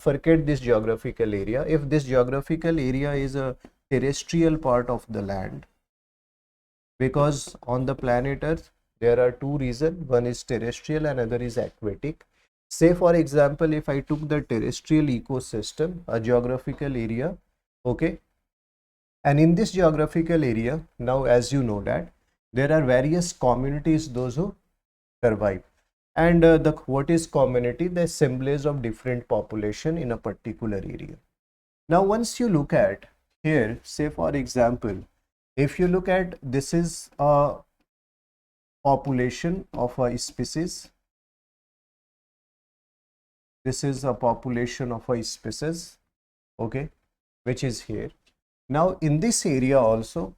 bifurcate this geographical area. If this geographical area is a terrestrial part of the land, because on the planet Earth there are two reasons, one is terrestrial and another is aquatic. Say for example, if I took the terrestrial ecosystem, a geographical area, okay, and in this geographical area, now as you know that there are various communities, those who survive, and the what is community? The assemblage of different population in a particular area. Now once you look at here, say for example, if you look at, this is a population of a species, this is a population of a species, okay, which is here. Now in this area also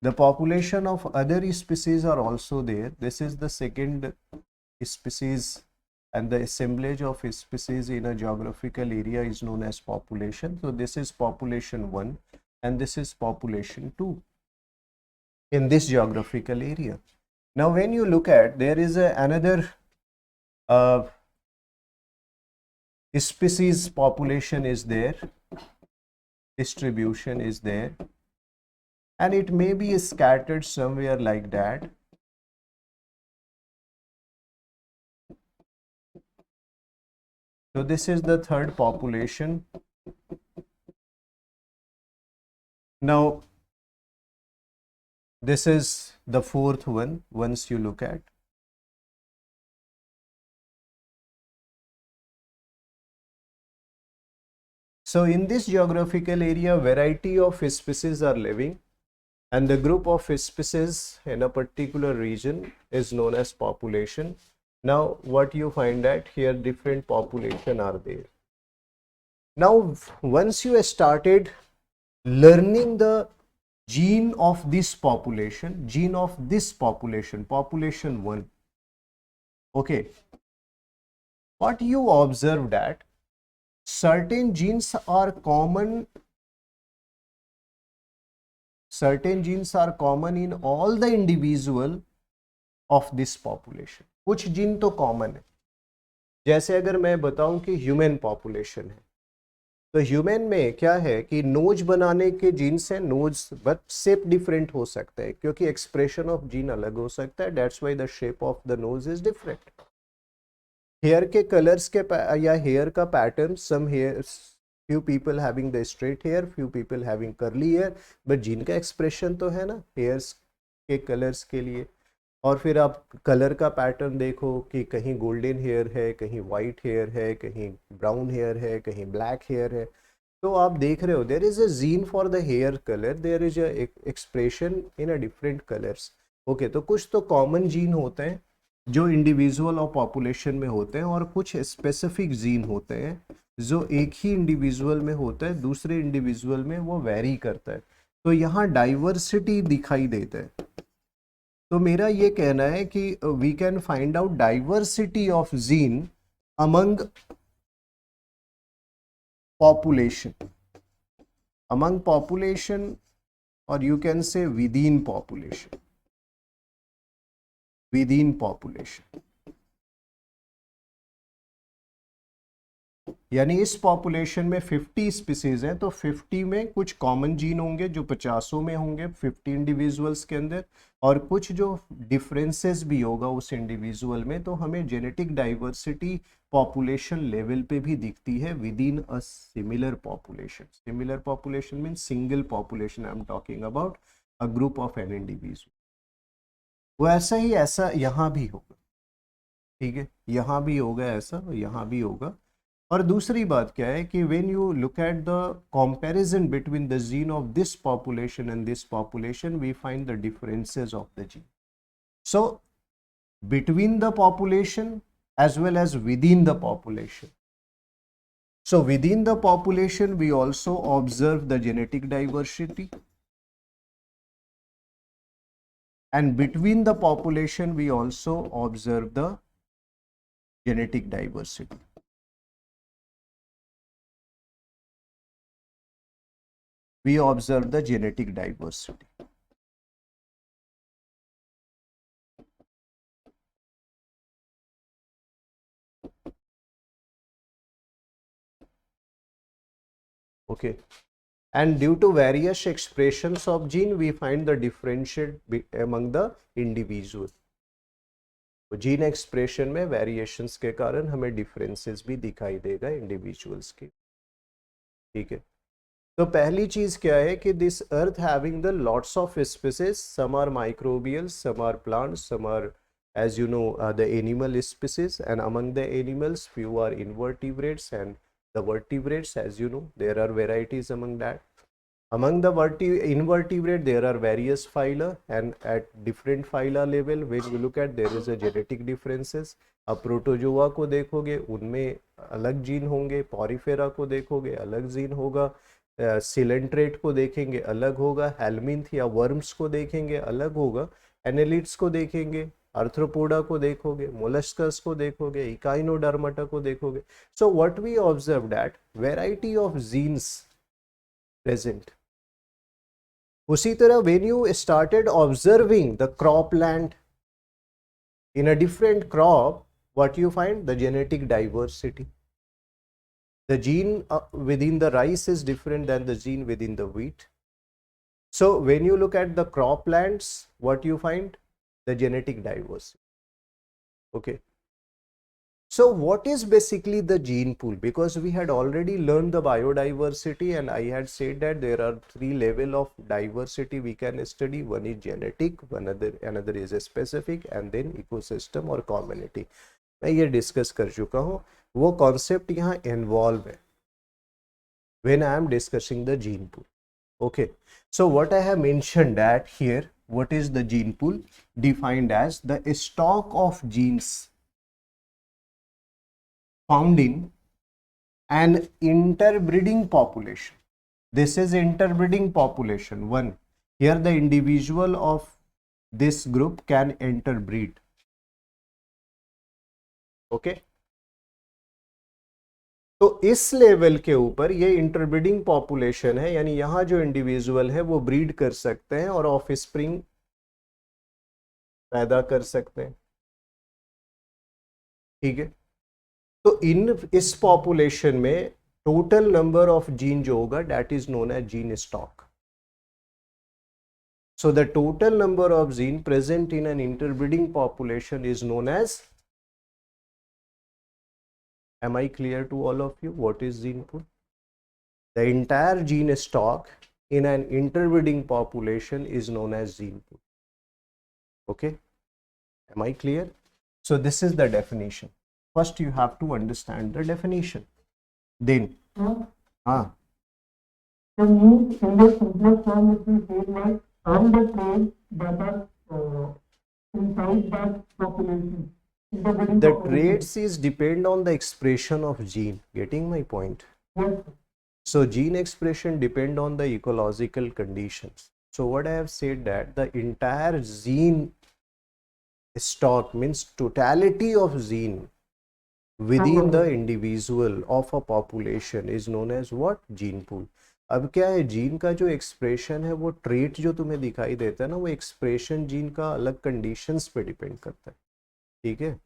the population of other species are also there. This is the second species, and the assemblage of species in a geographical area is known as population. So this is population 1 and this is population 2 in this geographical area. Now when you look at, there is another species population is there, distribution is there, and it may be scattered somewhere like that. So this is the third population. Now this is the fourth one once you look at. So in this geographical area, variety of species are living, and the group of species in a particular region is known as population. Now what you find that here different population are there. Now once you started learning the gene of this population, population 1, okay, what you observe that certain genes are common in all the individual of this population. कुछ gene तो common है, जैसे अगर मैं बताऊं कि human population है, तो ह्यूमन में क्या है कि नोज बनाने के जीन्स हैं, नोज बट शेप डिफरेंट हो सकता है क्योंकि एक्सप्रेशन ऑफ जीन अलग हो सकता है, that's why the shape of the nose is different. Hair के कलर्स के या हेयर का pattern, some hair, few people having the straight hair, few people having curly hair, but gene का expression तो है ना हेयर्स के कलर्स के लिए. और फिर आप कलर का पैटर्न देखो कि कहीं गोल्डन हेयर है, कहीं वाइट हेयर है, कहीं ब्राउन हेयर है, कहीं ब्लैक हेयर है. तो आप देख रहे हो there is a gene for the hair colour, there is a expression in a different colours. Okay, तो कुछ तो कॉमन जीन होते हैं जो इंडिविजुअल और पॉपुलेशन में होते हैं, और कुछ स्पेसिफिक जीन होते हैं जो एक ही इंडिविजुअल में होता है, दूसरे इंडिविजुअल में वो वेरी करता है. तो यहाँ डाइवर्सिटी दिखाई देता है. तो मेरा ये कहना है कि we can find out diversity of gene among population, or you can say within population. यानी इस पॉपुलेशन में 50 स्पीसीज हैं, तो 50 में कुछ कॉमन जीन होंगे जो 50 में होंगे 50 इंडिविजुअल्स के अंदर, और कुछ जो डिफरेंसेस भी होगा उस इंडिविजुअल में. तो हमें जेनेटिक डाइवर्सिटी पॉपुलेशन लेवल पे भी दिखती है with in a similar population. Similar population mean single population, I am talking about a group of an individual. वो ऐसा ही ऐसा यहाँ भी होगा, ठीक है, यहाँ भी होगा ऐसा, यहाँ भी होगा. और दूसरी बात क्या है कि when you look at the comparison between the gene of this population and this population, we find the differences of the gene. So between the population as well as within the population. So within the population we also observe the genetic diversity, and between the population we also observe the genetic diversity. We observe the genetic diversity. Okay, and due to various expressions of gene we find the differentiate among the individual. तो gene expression में variations के कारण हमें differences भी दिखाई देगा individuals के, ठीक है। तो पहली चीज क्या है कि this earth having the lots of species, some are microbial, some are plants, some are as you know the animal species, and among the animals few are invertebrates and the vertebrates, as you know there are varieties among that. Among the invertebrate there are various phyla, and at different phyla level when you look at there is a genetic differences. अब protozoa को देखोगे उनमें अलग gene होंगे, Porifera को देखोगे अलग gene होगा, सिलेंट्रेट को देखेंगे अलग होगा, हेलमिंथ या वर्म्स को देखेंगे अलग होगा, एनेलिड्स को देखेंगे, आर्थ्रोपोडा को देखोगे, मोलस्कस को देखोगे, इकाइनोडर्माटा को देखोगे. So what we observe that variety of genes present. उसी तरह when you started observing the cropland, in a different crop what you find, the genetic diversity. The gene within the rice is different than the gene within the wheat. So when you look at the croplands, what you find, the genetic diversity. Okay, so what is basically the gene pool? Because we had already learned the biodiversity and I had said that there are 3 levels of diversity we can study. One is genetic, another is specific, and then ecosystem or community. मैं ये discuss कर चुका हूँ, वो concept यहाँ involve है when I am discussing the gene pool. Okay, so what I have mentioned that here, what is the gene pool? Defined as the stock of genes found in an interbreeding population. This is interbreeding population 1. Here the individual of this group can interbreed. Okay, तो इस level के ऊपर ये interbreeding population है, यानी यहां जो individual है वो ब्रीड कर सकते हैं और ऑफ स्प्रिंग पैदा कर सकते हैं, ठीक है। तो इस पॉपुलेशन में टोटल नंबर ऑफ जीन जो होगा that is known as gene stock. So the total number of gene present in an interbreeding population is known as, am I clear to all of you what is gene pool? The entire gene stock in an interbreeding population is known as gene pool. Okay, am I clear? So this is the definition. First you have to understand the definition, then The means in the simplest form which we say like all the traits that are inside that population. The traits is depend on the expression of gene. Getting my point? Yes. So gene expression depend on the ecological conditions. So what I have said that the entire gene stock means totality of gene within the individual of a population is known as what? Gene pool. अब क्या है, gene का जो expression है वो trait जो तुम्हें दिखाई देता है ना, वो एक्सप्रेशन जीन का अलग कंडीशंस पे डिपेंड करता है, ठीक है।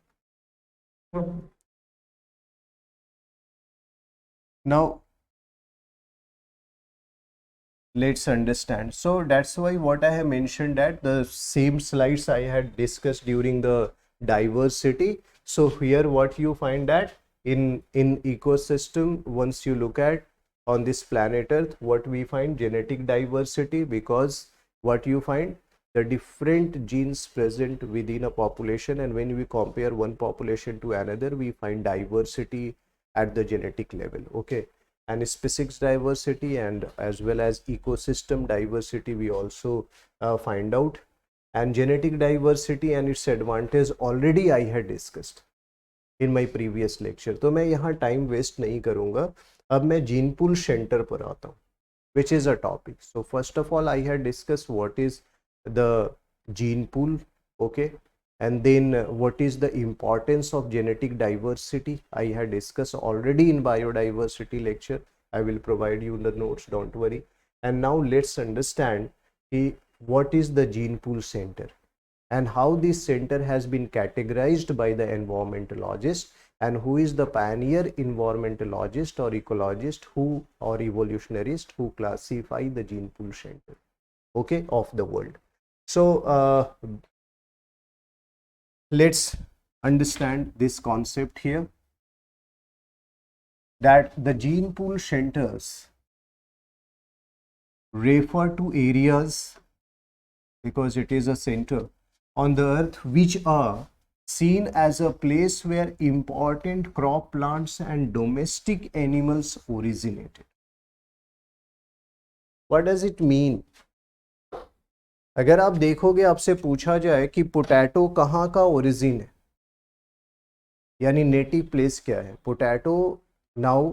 Now let's understand. So that's why what I have mentioned that the same slides I had discussed during the diversity. So here what you find that in ecosystem, once you look at on this planet Earth, what we find, genetic diversity, because what you find, the different genes present within a population, and when we compare one population to another we find diversity at the genetic level. Okay, and species diversity and as well as ecosystem diversity we also find out, and genetic diversity and its advantage already I had discussed in my previous lecture. तो मैं यहाँ time waste नहीं करूँगा, अब मैं gene pool centre पर आता हूँ, which is a topic. So first of all I had discussed what is the gene pool, okay, and then what is the importance of genetic diversity I had discussed already in biodiversity lecture. I will provide you the notes, don't worry. And now let's understand what is the gene pool center and how this center has been categorized by the environmentologist and who is the pioneer environmentalist or ecologist who or evolutionarist who classify the gene pool center, okay, of the world. So let's understand this concept here, that the gene pool centers refer to areas, because it is a center on the earth, which are seen as a place where important crop plants and domestic animals originated. What does it mean? अगर आप देखोगे, आपसे पूछा जाए कि potato कहाँ का origin है, यानी नेटिव प्लेस क्या है potato, now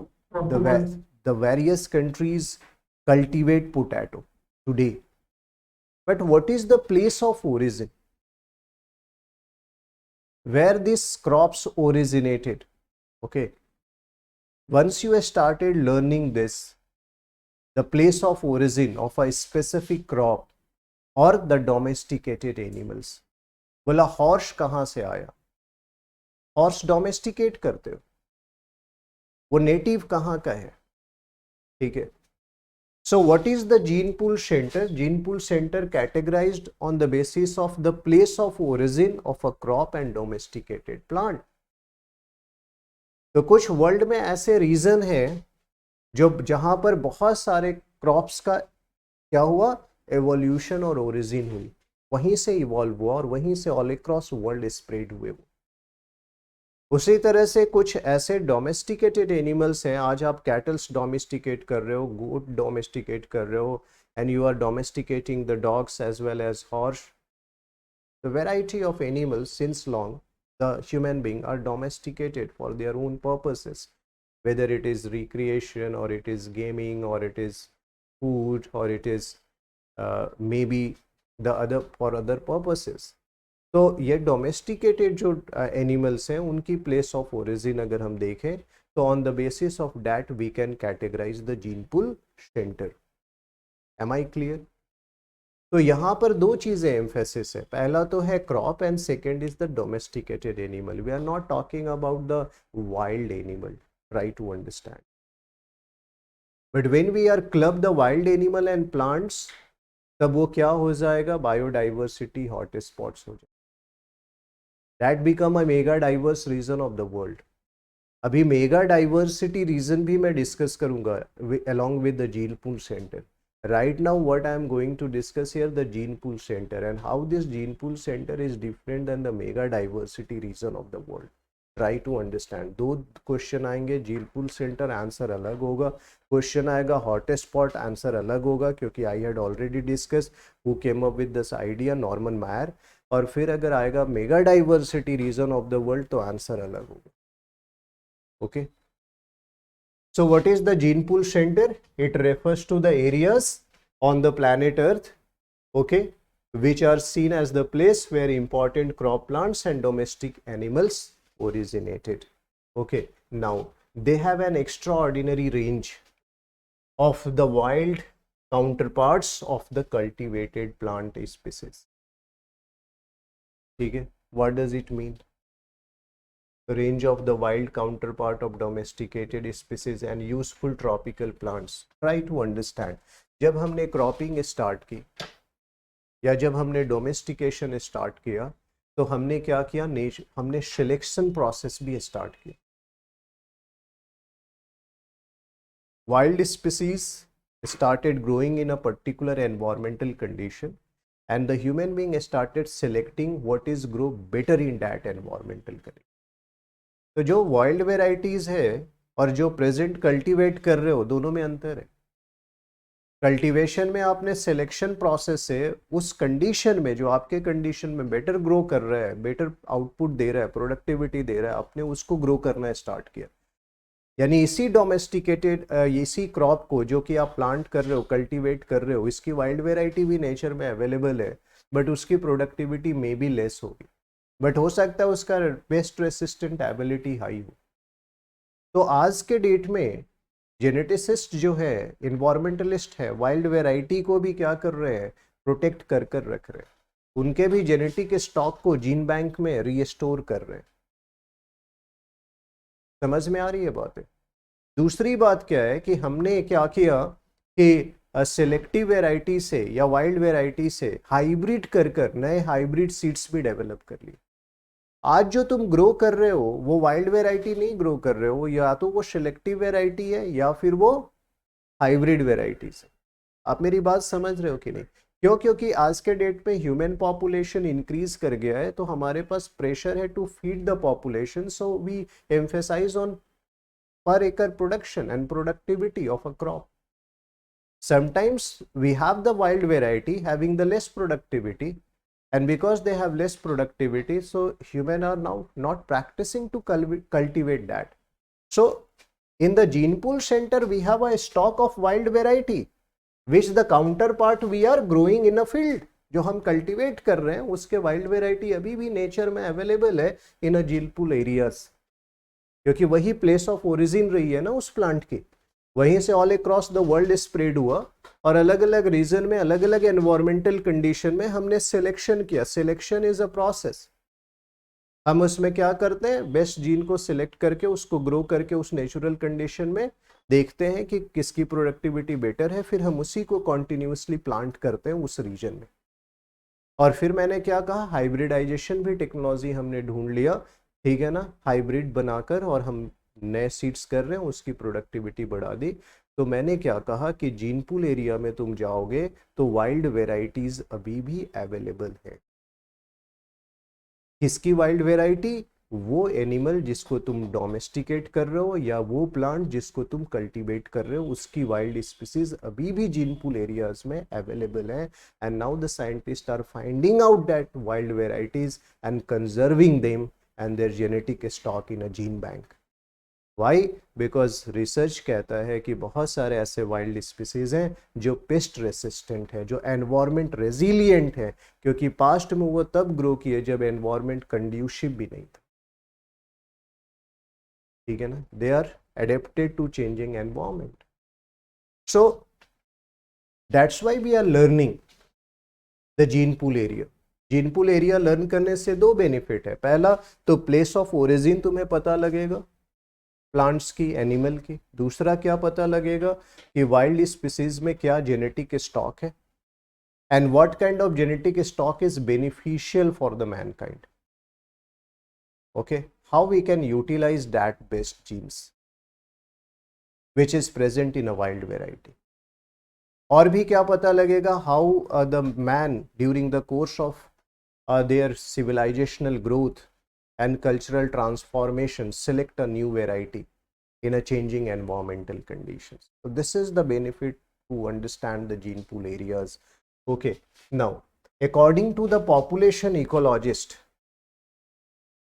the various countries cultivate potato today, but what is the place of origin where these crops originated? Okay, once you started learning this, the place of origin of a specific crop or the domesticated animals, बोला horse कहाँ से आया, horse domesticate करते हो, वो native कहाँ का है, ठीक है. So what is the gene pool center? Gene pool center categorized on the basis of the place of origin of a crop and domesticated plant. तो कुछ वर्ल्ड में ऐसे रीजन है जो जहां पर बहुत सारे क्रॉप्स का क्या हुआ, एवोल्यूशन और ओरिजिन हुई, वहीं से इवॉल्व हुआ और वहीं से ऑल अक्रॉस वर्ल्ड स्प्रेड हुए वो. उसी तरह से कुछ ऐसे डोमेस्टिकेटेड एनिमल्स हैं, आज आप कैटल्स डोमेस्टिकेट कर रहे हो, गोट डोमेस्टिकेट कर रहे हो, and you are domesticating the dogs as well as horse. The variety of animals since long the human being are domesticated for their own purposes, whether it is recreation or it is gaming or it is food or it is maybe the other for other purposes. तो ये domesticated जो animals हैं उनकी place of origin अगर हम देखें तो on the basis of that we can categorise the gene pool centre. Am I clear? तो यहाँ पर दो चीज़ें एम्फेसिस है, पहला तो है crop and second is the domesticated animal. We are not talking about the wild animal, try to understand. But when we are club the wild animal and plants, तब वो क्या हो जाएगा, बायोडाइवर्सिटी हॉट स्पॉट्स हो जाएगा. That become a mega diverse region of the world. अभी mega diversity reason भी मैं डिस्कस करूंगा along with the gene pool center. Right now what I am going to discuss here the gene pool center and how this gene pool center is different than the mega diversity region of the world. Try to understand. दो question आएंगे, gene pool centre answer अलग होगा, question आएगा hot spot answer अलग होगा, क्योंकि I had already discuss who came up with this idea, Norman Myers. और फिर अगर आएगा mega diversity region of the world तो आंसर अलग होगा. Okay, so what is the gene pool centre? It refers to the areas on the planet earth, okay, which are seen as the place where important crop plants and domestic animals originated. Okay, now they have an extraordinary range of the wild counterparts of the cultivated plant species. ठीक है, what does it mean? The range of the wild counterpart of domesticated species and useful tropical plants. Try to understand. जब हमने cropping start की या जब हमने domestication start किया तो हमने क्या किया, हमने सिलेक्शन प्रोसेस भी स्टार्ट किया. Wild species started growing in a particular environmental condition and the human being started selecting what is grow better in that environmental condition. तो जो वाइल्ड वेराइटीज है और जो प्रेजेंट कल्टीवेट कर रहे हो दोनों में अंतर है. कल्टीवेशन में आपने सिलेक्शन प्रोसेस से उस कंडीशन में जो आपके कंडीशन में बेटर ग्रो कर रहा है, बेटर आउटपुट दे रहा है, प्रोडक्टिविटी दे रहा है, आपने उसको ग्रो करना स्टार्ट किया. यानी इसी डोमेस्टिकेटेड इसी क्रॉप को जो कि आप प्लांट कर रहे हो, कल्टीवेट कर रहे हो, इसकी वाइल्ड वेराइटी भी नेचर में अवेलेबल है, बट उसकी प्रोडक्टिविटी में भी लेस होगी, बट हो सकता है उसका पेस्ट रेसिस्टेंट एबिलिटी हाई हो. तो आज के डेट में जेनेटिसिस्ट जो है, इन्वायरमेंटलिस्ट है, वाइल्ड वेराइटी को भी क्या कर रहे हैं, प्रोटेक्ट कर कर रख रहे हैं, उनके भी जेनेटिक स्टॉक को जीन बैंक में रीस्टोर कर रहे हैं. समझ में आ रही है बातें? दूसरी बात क्या है कि हमने क्या किया कि सेलेक्टिव वेराइटी से या वाइल्ड वेराइटी से हाइब्रिड कर कर नए हाइब्रिड सीड्स भी डेवलप कर लिए। आज जो तुम ग्रो कर रहे हो वो वाइल्ड वेराइटी नहीं ग्रो कर रहे हो, या तो वो सिलेक्टिव वेराइटी है या फिर वो हाइब्रिड वेराइटी से। आप मेरी बात समझ रहे हो कि नहीं? क्यों? क्योंकि आज के डेट पे ह्यूमन पॉपुलेशन इंक्रीज कर गया है, तो हमारे पास प्रेशर है to feed the population, so we emphasise on per acre production and productivity of a crop. Sometimes we have the wild variety having the less productivity, and because they have less productivity, so humans are now not practicing to cultivate that. So in the gene pool center we have a stock of wild variety which the counterpart we are growing in a field. जो हम cultivate कर रहे हैं उसके wild variety अभी भी nature में available है इन अ जीन पूल एरियाज, क्योंकि वही प्लेस ऑफ ओरिजिन रही है ना उस प्लांट की, वहीं से all across the world spread हुआ, और अलग अलग रीजन में अलग अलग एनवायरमेंटल कंडीशन में हमने सिलेक्शन किया। Selection is a process. हम उसमें क्या करते हैं, बेस्ट जीन को सिलेक्ट करके उसको ग्रो करके उस नेचुरल कंडीशन में देखते हैं कि किसकी प्रोडक्टिविटी बेटर है, फिर हम उसी को कॉन्टिन्यूसली प्लांट करते हैं उस रीजन में। और फिर मैंने क्या कहा, हाइब्रिडाइजेशन भी टेक्नोलॉजी हमने ढूंढ लिया, ठीक है ना, हाइब्रिड बनाकर, और हम नए सीड्स कर रहे हैं, उसकी प्रोडक्टिविटी बढ़ा दी। तो मैंने क्या कहा कि जीन पूल एरिया में तुम जाओगे तो वाइल्ड वेराइटीज अभी भी अवेलेबल है। किसकी वाइल्ड वेराइटी? वो एनिमल जिसको तुम डोमेस्टिकेट कर रहे हो या वो प्लांट जिसको तुम कल्टीवेट कर रहे हो, उसकी वाइल्ड स्पीसीज अभी भी जीन पूल एरियाज में अवेलेबल है। And now the scientist are finding out that wild varieties and conserving them and their genetic stock in a gene bank. Why? Because research कहता है कि बहुत सारे ऐसे वाइल्ड स्पीसीज हैं जो पेस्ट रेसिस्टेंट है, जो एनवायरमेंट रेजिलिएंट है, क्योंकि पास्ट में वो तब ग्रो किए जब एनवायरमेंट कंड्यूसिव भी नहीं था, ठीक है ना, they are adapted to changing environment. So that's why we are learning the gene pool area. Gene pool area learn करने से दो बेनिफिट है। पहला तो प्लेस ऑफ ओरिजिन तुम्हें पता लगेगा प्लांट्स की, एनिमल की। दूसरा क्या पता लगेगा कि वाइल्ड स्पीसीज में क्या जेनेटिक स्टॉक है and what kind of genetic stock is beneficial for the mankind. Okay, how we can utilise that best genes which is present in a wild variety. और भी क्या पता लगेगा, how the man during the course of their civilizational growth and cultural transformation select a new variety in a changing environmental conditions. So this is the benefit to understand the gene pool areas. Okay, now according to the population ecologist,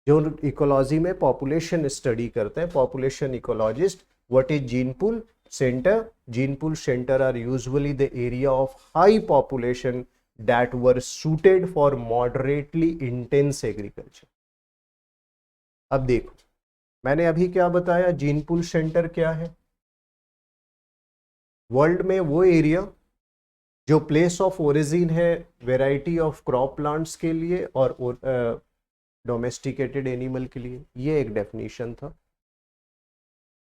जो ecology में population study करते हैं, population ecologist, what is gene pool centre? Gene pool centre are usually the area of high population that were suited for moderately intense agriculture. अब देखो, मैंने अभी क्या बताया, जीन पूल सेंटर क्या है? वर्ल्ड में वो एरिया जो प्लेस ऑफ ओरिजिन है वेराइटी ऑफ क्रॉप प्लांट्स के लिए और डोमेस्टिकेटेड एनिमल के लिए, ये एक डेफिनेशन था।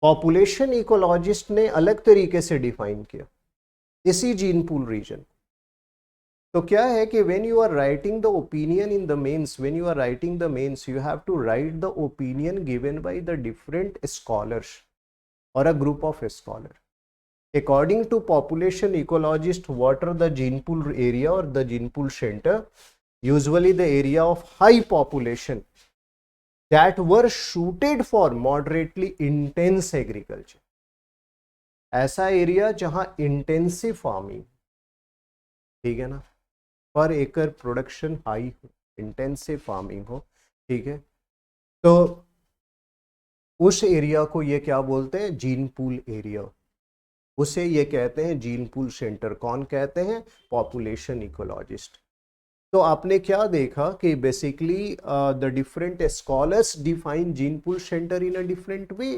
पॉपुलेशन इकोलॉजिस्ट ने अलग तरीके से डिफाइन किया इसी जीन पूल रीजन। तो क्या है कि when you are writing the opinion in the mains, when you are writing the mains, you have to write the opinion given by the different scholars or a group of scholars. According to population ecologist, what are the gene pool area or the gene pool center? Usually the area of high population that were suited for moderately intense agriculture. ऐसा area जहां intensive farming, ठीक है ना, पर एकड़ production high हो, intensive farming हो, ठीक है, तो उस एरिया को ये क्या बोलते हैं? Gene pool area. उसे ये कहते हैं जीन पूल सेंटर। कौन कहते हैं? Population ecologist. तो आपने क्या देखा कि basically the different scholars define gene pool centre in a different way,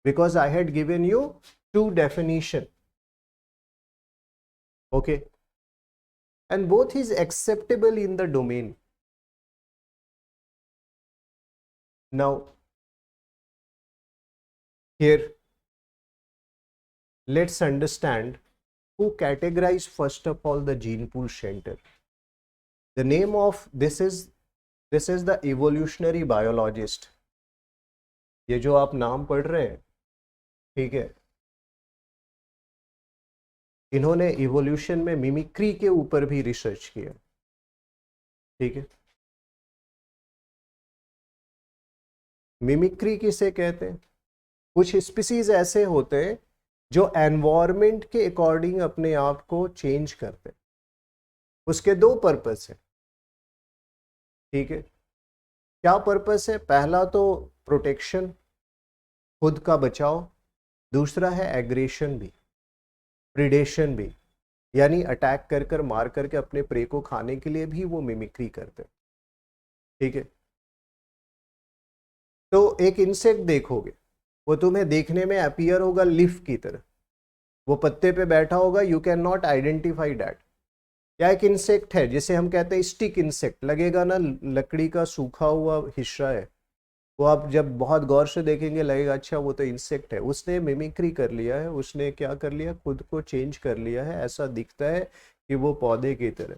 because I had given you two definition, okay, and both is acceptable in the domain. Now here let's understand who categorize first of all the gene pool center. The name of this is the evolutionary biologist. ये जो आप नाम पढ़ रहे हैं, ठीक है, इन्होंने इवोल्यूशन में मिमिक्री के ऊपर भी रिसर्च किया, ठीक है। मिमिक्री किसे कहते हैं? कुछ स्पीसीज ऐसे होते हैं जो एनवायरमेंट के अकॉर्डिंग अपने आप को चेंज करते हैं। उसके दो पर्पस है, ठीक है। क्या पर्पस है? पहला तो प्रोटेक्शन, खुद का बचाव, दूसरा है एग्रेशन भी, प्रीडेशन भी, यानी अटैक कर कर मार करके अपने प्रे को खाने के लिए भी वो मिमिक्री करते हैं, ठीक है। तो एक इंसेक्ट देखोगे, वो तुम्हें देखने में अपीयर होगा लीफ की तरह, वो पत्ते पे बैठा होगा, you can not identify that. या एक इंसेक्ट है जिसे हम कहते हैं स्टिक इंसेक्ट, लगेगा ना लकड़ी का सूखा हुआ हिस्सा है, वो आप जब बहुत गौर से देखेंगे लगेगा अच्छा वो तो इंसेक्ट है। उसने मिमिक्री कर लिया है, उसने क्या कर लिया, खुद को चेंज कर लिया है, ऐसा दिखता है कि वो पौधे की तरह।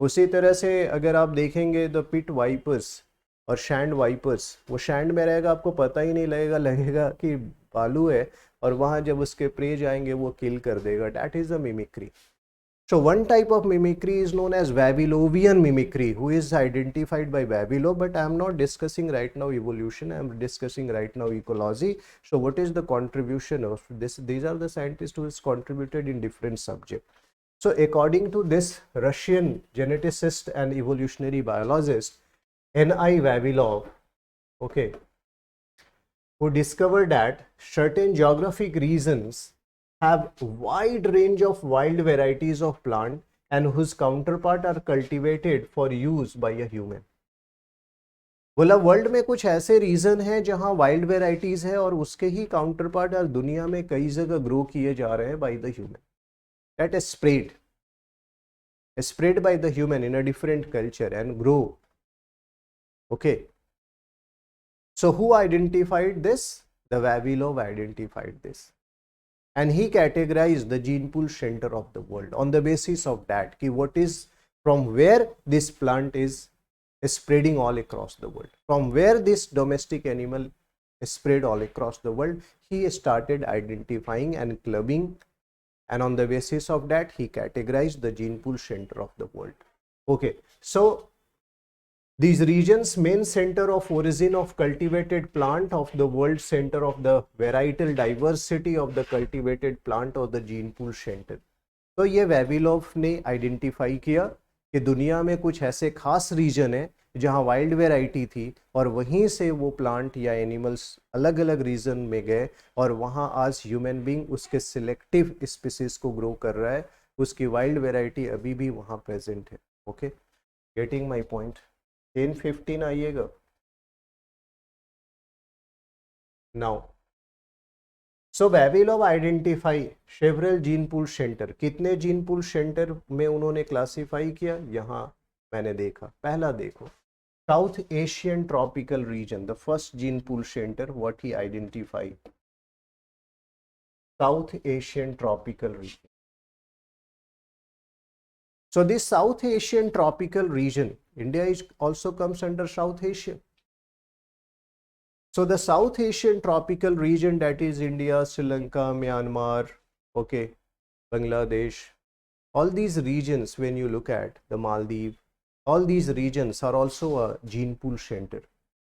उसी तरह से अगर आप देखेंगे द पिट वाइपर्स और शैंड वाइपर्स, वो शैंड में रहेगा, आपको पता ही नहीं लगेगा, लगेगा कि भालू है, और वहाँ जब उसके प्रे जाएंगे वो किल कर देगा। That is the mimicry. So one type of mimicry is known as Vavilovian mimicry, who is identified by Vavilov, but I am not discussing right now evolution, I am discussing right now ecology. So what is the contribution of this? These are the scientists who has contributed in different subjects. So according to this Russian geneticist and evolutionary biologist N.I. Vavilov, okay, who discovered that certain geographic regions have wide range of wild varieties of plant and whose counterpart are cultivated for use by a human. बोला world में कुछ ऐसे reason हैं जहां wild varieties है और उसके ही counter part आज दुनिया में कई जगह ग्रो किए जा रहे हैं by the human. That is spread by the human in a different culture and grow. Okay, so who identified this? The Vavilov identified this, and he categorized the gene pool center of the world on the basis of that ki what is, from where this plant is spreading all across the world, from where this domestic animal is spread all across the world. He started identifying and clubbing, and on the basis of that he categorized the gene pool center of the world. Okay, so these regions, main center of origin of cultivated plant of the world, center of the varietal diversity of the cultivated plant or the gene pool center. तो ये वेविलोव ने identify किया कि दुनिया में कुछ ऐसे खास रीजन है जहाँ वाइल्ड वेराइटी थी और वहीं से वो प्लांट या एनिमल्स अलग अलग रीजन में गए और वहाँ आज ह्यूमन बीइंग उसके सिलेक्टिव स्पीसीज को ग्रो कर रहा है, उसकी वाइल्ड वेराइटी अभी भी वहाँ प्रेजेंट है. Okay, getting my point. 10-15 आइएगा. Now so Vavilov identify several gene pool centre. कितने जीन पूल सेंटर में उन्होंने क्लासिफाई किया? यहाँ मैंने देखा. पहला देखो, south Asian tropical reason, the first gene pool centre what he identify, south Asian tropical reason. So this South Asian tropical region, India is also comes under South Asia. So the South Asian tropical region, that is India, Sri Lanka, Myanmar, okay, Bangladesh, all these regions, when you look at the Maldives, all these regions are also a gene pool center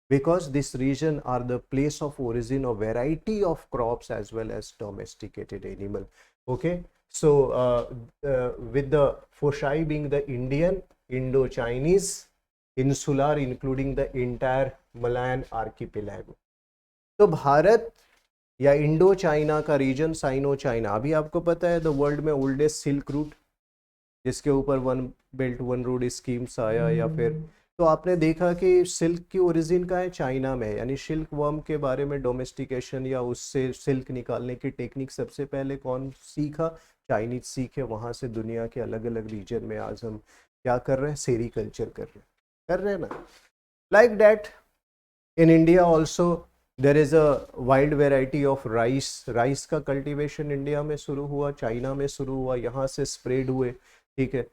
because this region are the place of origin of variety of crops as well as domesticated animal. Okay, so with the foci being the Indian, Indo-Chinese, insular, including the entire Malayan archipelago. तो भारत या Indo China का reason, cyano China, अभी आपको पता है the world में oldest silk route, जिसके ऊपर one belt one road schemes आया, या फिर तो आपने देखा कि सिल्क की ओरिजिन का है चाइना में, यानी सिल्क वर्म के बारे में डोमेस्टिकेशन या उससे सिल्क निकालने की टेक्निक सबसे पहले कौन सीखा? चाइनीज सीखे. वहाँ से दुनिया के अलग अलग रीजन में आज हम क्या कर रहे हैं? सेरीकल्चर कर रहे हैं ना. Like that in India also there is a wild variety of rice, rice का कल्टीवेशन इंडिया में शुरू हुआ, चाइना में शुरू हुआ, यहाँ से स्प्रेड हुए, ठीक है,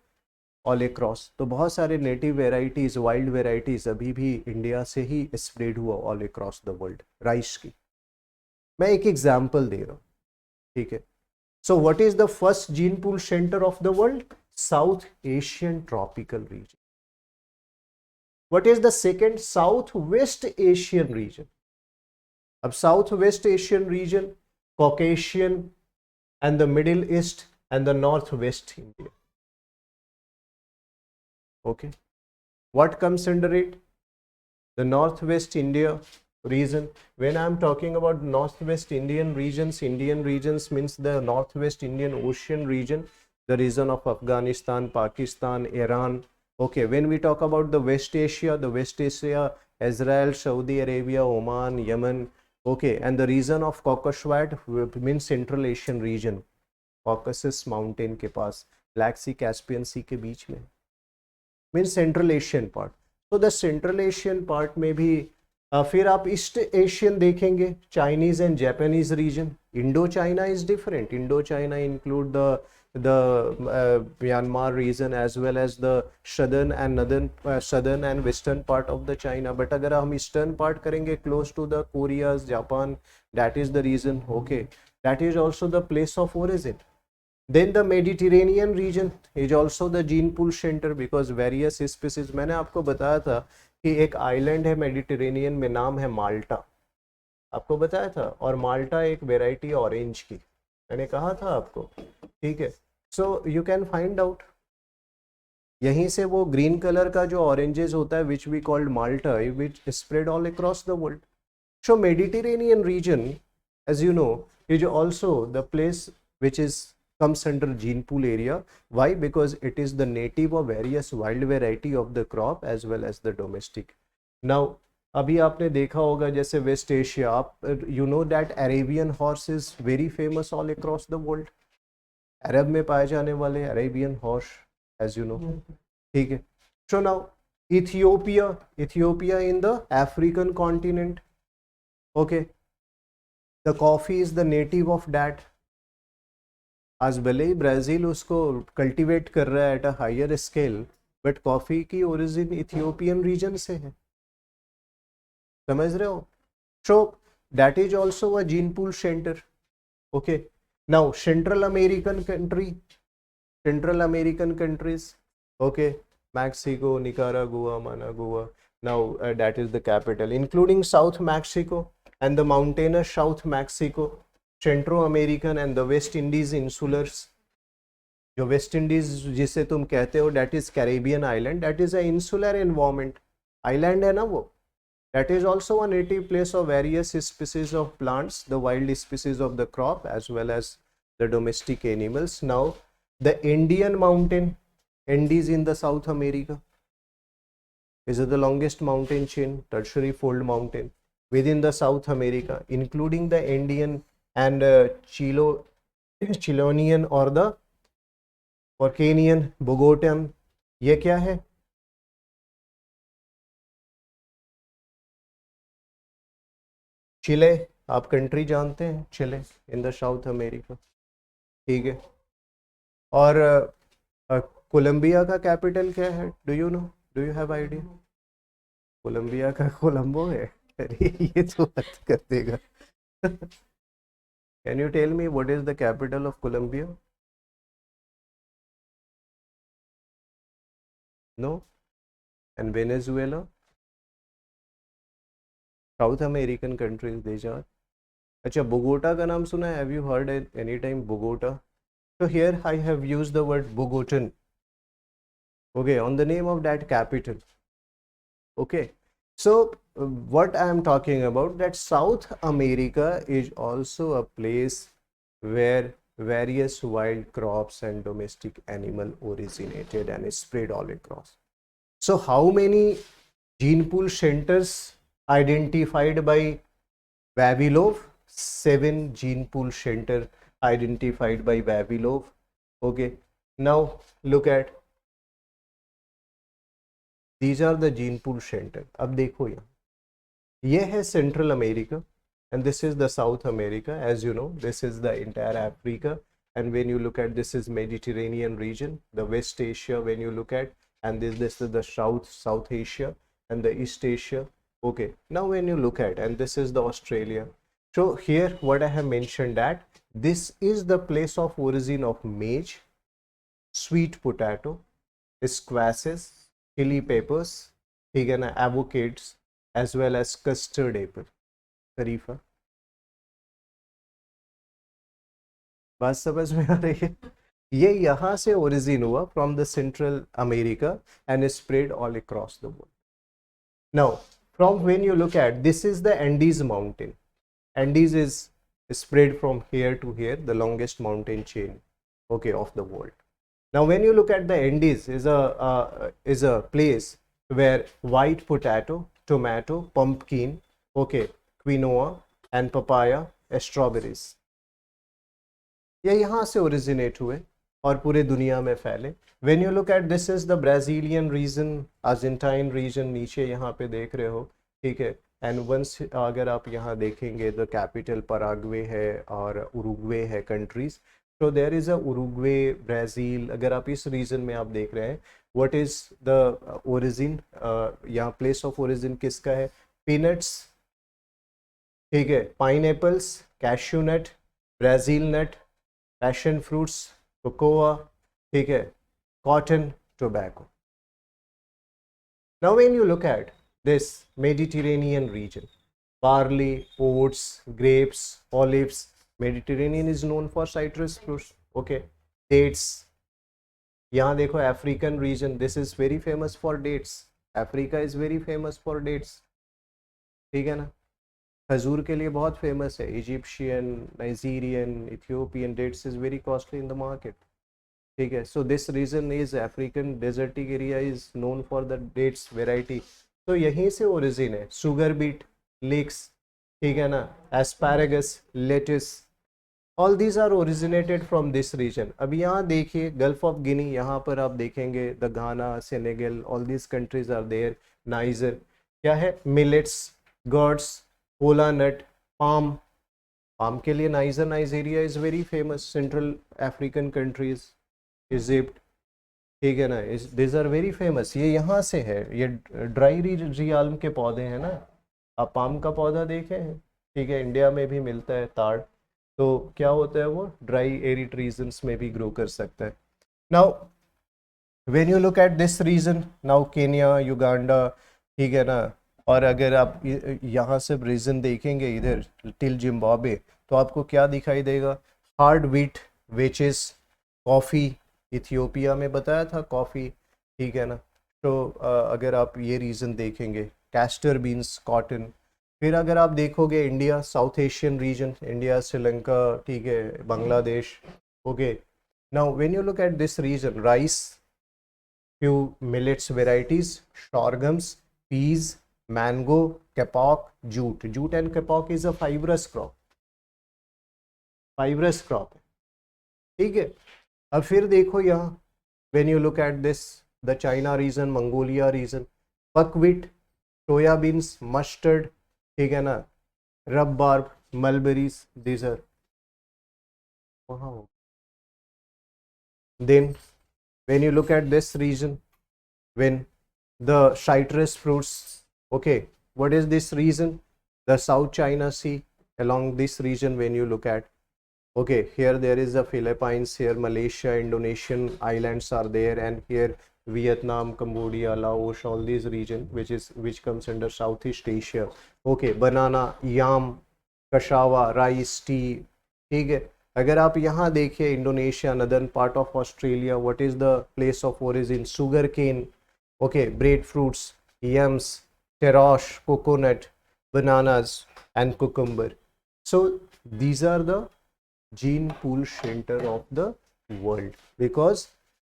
ऑल अक्रॉस। तो बहुत सारे नेटिव वेराइटीज, वाइल्ड वेराइटीज अभी भी इंडिया से ही स्प्रेड हुआ all across the world rice की। मैं एक एग्जाम्पल दे रहा हूँ, ठीक है। So what is the first gene pool centre of the world? South Asian tropical region. What is the second? South west Asian region. अब south west Asian region, Caucasian and the Middle East and the north west India. Okay, what comes under it? The northwest India region. When I'm talking about northwest Indian regions means the northwest Indian Ocean region, the region of Afghanistan, Pakistan, Iran. Okay, when we talk about the West Asia, Israel, Saudi Arabia, Oman, Yemen. Okay, and the region of Caucasus means Central Asian region, Caucasus Mountain के पास, Black Sea, Caspian Sea के बीच में, mean central Asian part. तो the central Asian part में भी फिर आप east Asian देखेंगे, Chinese and Japanese region. Indochina is different, Indochina include the Myanmar region as well as the southern and western part of the China. But अगर हम eastern part करेंगे close to the Korea, Japan, that is the region. Okay, that is also the place of origin. Then the Mediterranean region is also the gene pool center because various species, मैंने आपको बताया था कि एक island है Mediterranean में, नाम है माल्टा, आपको बताया था। और माल्टा एक वेराइटी ऑरेंज की, मैंने कहा था आपको, ठीक है। So you can find out, यहीं से वो ग्रीन कलर का जो ऑरेंजेस होता है विच वी कॉल्ड माल्टा, which spread all across the world. So Mediterranean region as you know is also the place which is comes under gene pool area. Why? Because it is the native of various wild variety of the crop as well as the domestic. Now अभी आपने देखा होगा जैसे west Asia, आप you know that Arabian horse is very famous all across the world. अरब में पाए जाने वाले Arabian horse, as you know, ठीक है। So now Ethiopia, Ethiopia in the African continent. Okay, the coffee is the native of that. आज भले ही ब्राज़ील उसको कल्टीवेट कर रहा है at a higher scale, but coffee की ओरिजिन इथियोपियन रीजन से है, समझ रहे हो? So that is also a gene pool centre. Okay, now central American country, central American countries, okay, Mexico, Nicaragua, Managua, now that is the capital, including south Mexico and the mountainous south Mexico, central American and the West Indies insulars. जो West Indies जिसे तुम कहते हो that is Caribbean island, that is a insular environment, island है ना वो। That is also a native place of various species of plants, the wild species of the crop as well as the domestic animals. Now the Indian mountain, Andes in the South America, is the longest mountain chain, tertiary fold mountain within the South America, including the Andean and Chilean or the Orcanian, Bogotan। ये क्या है? चिले, आप country जानते हैं, Chile in the South America, ठीक है। और Colombia का कैपिटल क्या है? Do you know, do you have idea? Colombia का कोलंबो है। अरे ये तो बात कर देगा। Can you tell me what is the capital of Colombia? No? And Venezuela? South American countries these are. अच्छा, Bogota का नाम सुना है? Have you heard any time Bogota? So here I have used the word Bogotan. Okay, on the name of that capital. Okay, so what I am talking about, that South America is also a place where various wild crops and domestic animal originated and spread all across. So how many gene pool centers identified by Vavilov? 7 gene pool center identified by Vavilov. Okay, now look at these are the gene pool center। अब देखो यहाँ, ये है central America, and this is the South America. As you know, this is the entire Africa, and when you look at, this is Mediterranean region, the West Asia when you look at, and this is the South Asia and the East Asia. Okay, now when you look at, and this is the Australia. So here what I have mentioned, that this is the place of origin of maize, sweet potato, squashes, chili peppers, ठीक है ना, avocados, as well as custard apple. शरीफा, बात समझ में आ रही है? ये यहाँ से ओरिजिन हुआ from the central America and spread all across the world. Now from when you look at, this is the Andes mountain. Andes is spread from here to here, the longest mountain chain, okay, of the world. Now when you look at the Andes, is a place where white potato, tomato, pumpkin, okay, quinoa and papaya, strawberries, ये यहाँ से originate हुए और पूरे दुनिया में फैले. When you look at, this is the Brazilian region, Argentine region, नीचे यहाँ पे देख रहे हो, ठीक है. एंड वंस अगर आप यहाँ देखेंगे, द कैपिटल पराग्वे है और उरुग्वे है countries. So there is a Uruguay, Brazil. अगर आप इस रीजन में आप देख रहे हैं, व्हाट इज द ओरिजिन, यहाँ प्लेस ऑफ ओरिजिन किसका है? पीनट्स, ठीक है, pineapples, cashew nut, Brazil nut, passion fruits, cocoa, ठीक है, cotton, tobacco. Now when you look at this Mediterranean region, barley, oats, grapes, olives. Mediterranean is known for citrus fruits, okay, dates. यहाँ देखो African region, this is very famous for dates. Africa is very famous for dates, ठीक है ना. खजूर के लिए बहुत famous है. Egyptian, Nigerian, Ethiopian dates is very costly in the market, ठीक है. So this region is African desertic area is known for the dates variety. तो यहीं से ओरिजिन है. शुगर बीट, लेक्स, ठीक है ना, asparagus, lettuce, all these are originated from this region. अभी यहाँ देखिए, गल्फ ऑफ गिनी, यहाँ पर आप देखेंगे the Ghana, Senegal, all these countries are there. Niger, क्या है? Millets, gourds, kola nut, palm. Palm के लिए Nigeria is very famous. Central African countries, Egypt, ठीक है ना, दिस आर वेरी फेमस. ये यहाँ से है. ये ड्राई रियाल्म के पौधे हैं ना. आप पाम का पौधा देखे हैं, ठीक है, इंडिया में भी मिलता है, ताड़. तो क्या होता है, वो ड्राई एरिड रीजन्स में भी ग्रो कर सकता है. Now when you look at this region, now Kenya, Uganda, ठीक है ना. और अगर आप यहाँ से रीजन देखेंगे इधर टिल जिम्बाब्वे, तो आपको क्या दिखाई देगा? Hard wheat, vetches, coffee. Ethiopia में बताया था कॉफ़ी, ठीक है ना. तो अगर आप ये रीजन देखेंगे, कैस्टर बीन्स, कॉटन. फिर अगर आप देखोगे India, south Asian region, India, Sri Lanka, ठीक है, Bangladesh, okay. Now when you look at this region, rice, few millets varieties, sorghums, peas, mango, kapok, jute. Jute and kapok is a fibrous crop, fibrous crop, ठीक है. अब फिर देखो यहाँ, when you look at this, the China region, Mongolia region, buckwheat, soybeans, mustard, ठीक है ना, rhubarb, mulberries, these are. Then when you look at this region, when the citrus fruits, okay, what is this region? The South China Sea. Along this region, when you look at, okay, here there is the Philippines, here Malaysia, Indonesian islands are there, and here Vietnam, Cambodia, Laos, all these region which comes under Southeast Asia. Okay, banana, yam, cassava, rice, tea, ठीक है. अगर आप यहाँ देखिए, Indonesia, northern part of Australia, what is the place of origin? Sugar cane, okay, bread fruits, yams, taros, coconut, bananas and cucumber. So these are the gene pool center of the world, because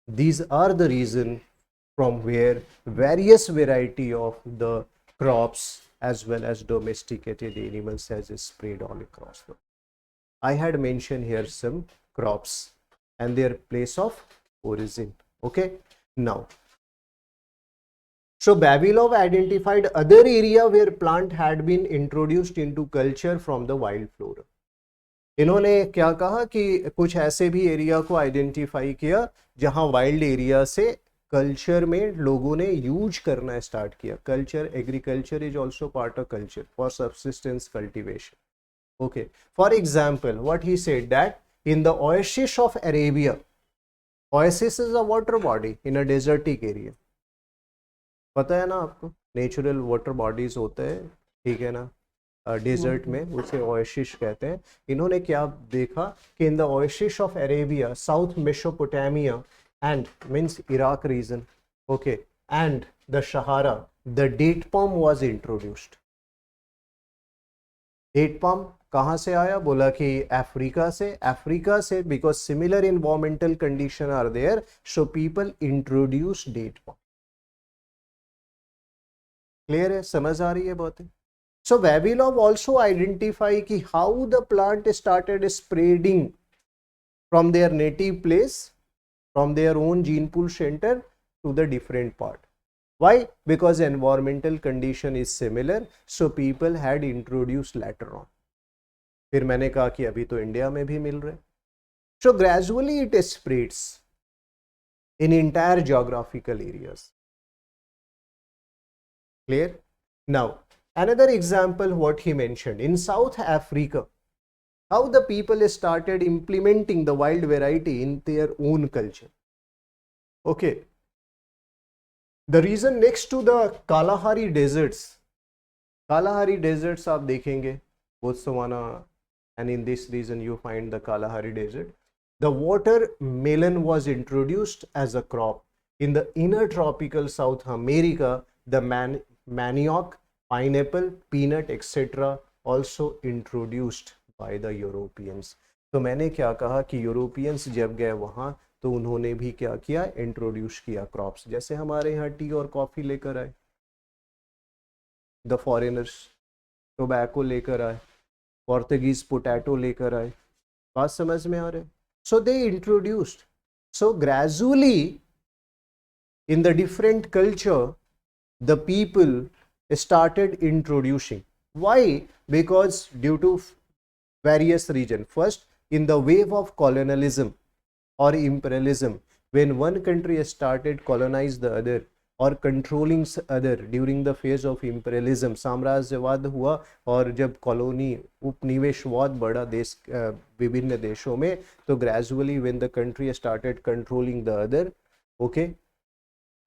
these are the reason from where various variety of the crops as well as domesticated animals has spread all across the world. I had mentioned here some crops and their place of origin. Okay, now So Vavilov identified other area where plant had been introduced into culture from the wild flora. इन्होंने क्या कहा कि कुछ ऐसे भी area को identify किया जहां वाइल्ड एरिया से कल्चर में लोगों ने यूज करना स्टार्ट किया. Culture, agriculture is also part of culture for subsistence cultivation. Okay, for example, what he said that in the oasis of Arabia, oasis is a water body in a desertic area. पता है ना आपको, natural water bodies होते हैं, ठीक है ना, desert में उसे ओएसिस कहते हैं. इन्होंने क्या देखा कि in the oasis of Arabia, south Mesopotamia and means Iraq region, okay, and the Sahara, the date palm was introduced. Date palm कहाँ से आया? बोला कि अफ्रीका से. अफ्रीका से because similar environmental condition are there, so people introduce date palm. Clear है? समझ आ रही है बातें? सो Vavilov also identify कि how the plant started spreading from their native place, from their own gene pool center to the different part. Why? Because environmental condition is similar, so people had introduced later on. फिर मैंने कहा कि अभी तो India में भी मिल रहे. So gradually it spreads in entire geographical areas. Clear? Now, another example what he mentioned in South Africa, how the people started implementing the wild variety in their own culture. Okay. The reason next to the Kalahari deserts, Kalahari deserts आप देखेंगे, Botswana, and in this region you find the Kalahari desert. The watermelon was introduced as a crop. In the inner tropical South America, the manioc, pineapple, peanut, etc. also introduced by the Europeans. तो मैंने क्या कहा कि Europeans जब गए वहाँ तो उन्होंने भी क्या किया? इंट्रोड्यूस किया क्रॉप्स. जैसे हमारे यहाँ टी और कॉफी लेकर आए द फॉरेनर्स, टोबैको लेकर आए, पोर्तुगीज पोटैटो लेकर आए. बात समझ में आ रहे? So they introduced. So gradually in the different culture the people started introducing. Why? Because due to various reasons. First, in the wave of colonialism or imperialism, when one country started colonize the other or controlling other during the phase of imperialism, साम्राज्यवाद हुआ, और जब colony उपनिवेशवाद बढ़ा देश विभिन्न देशों में, तो gradually when the country started controlling the other, okay,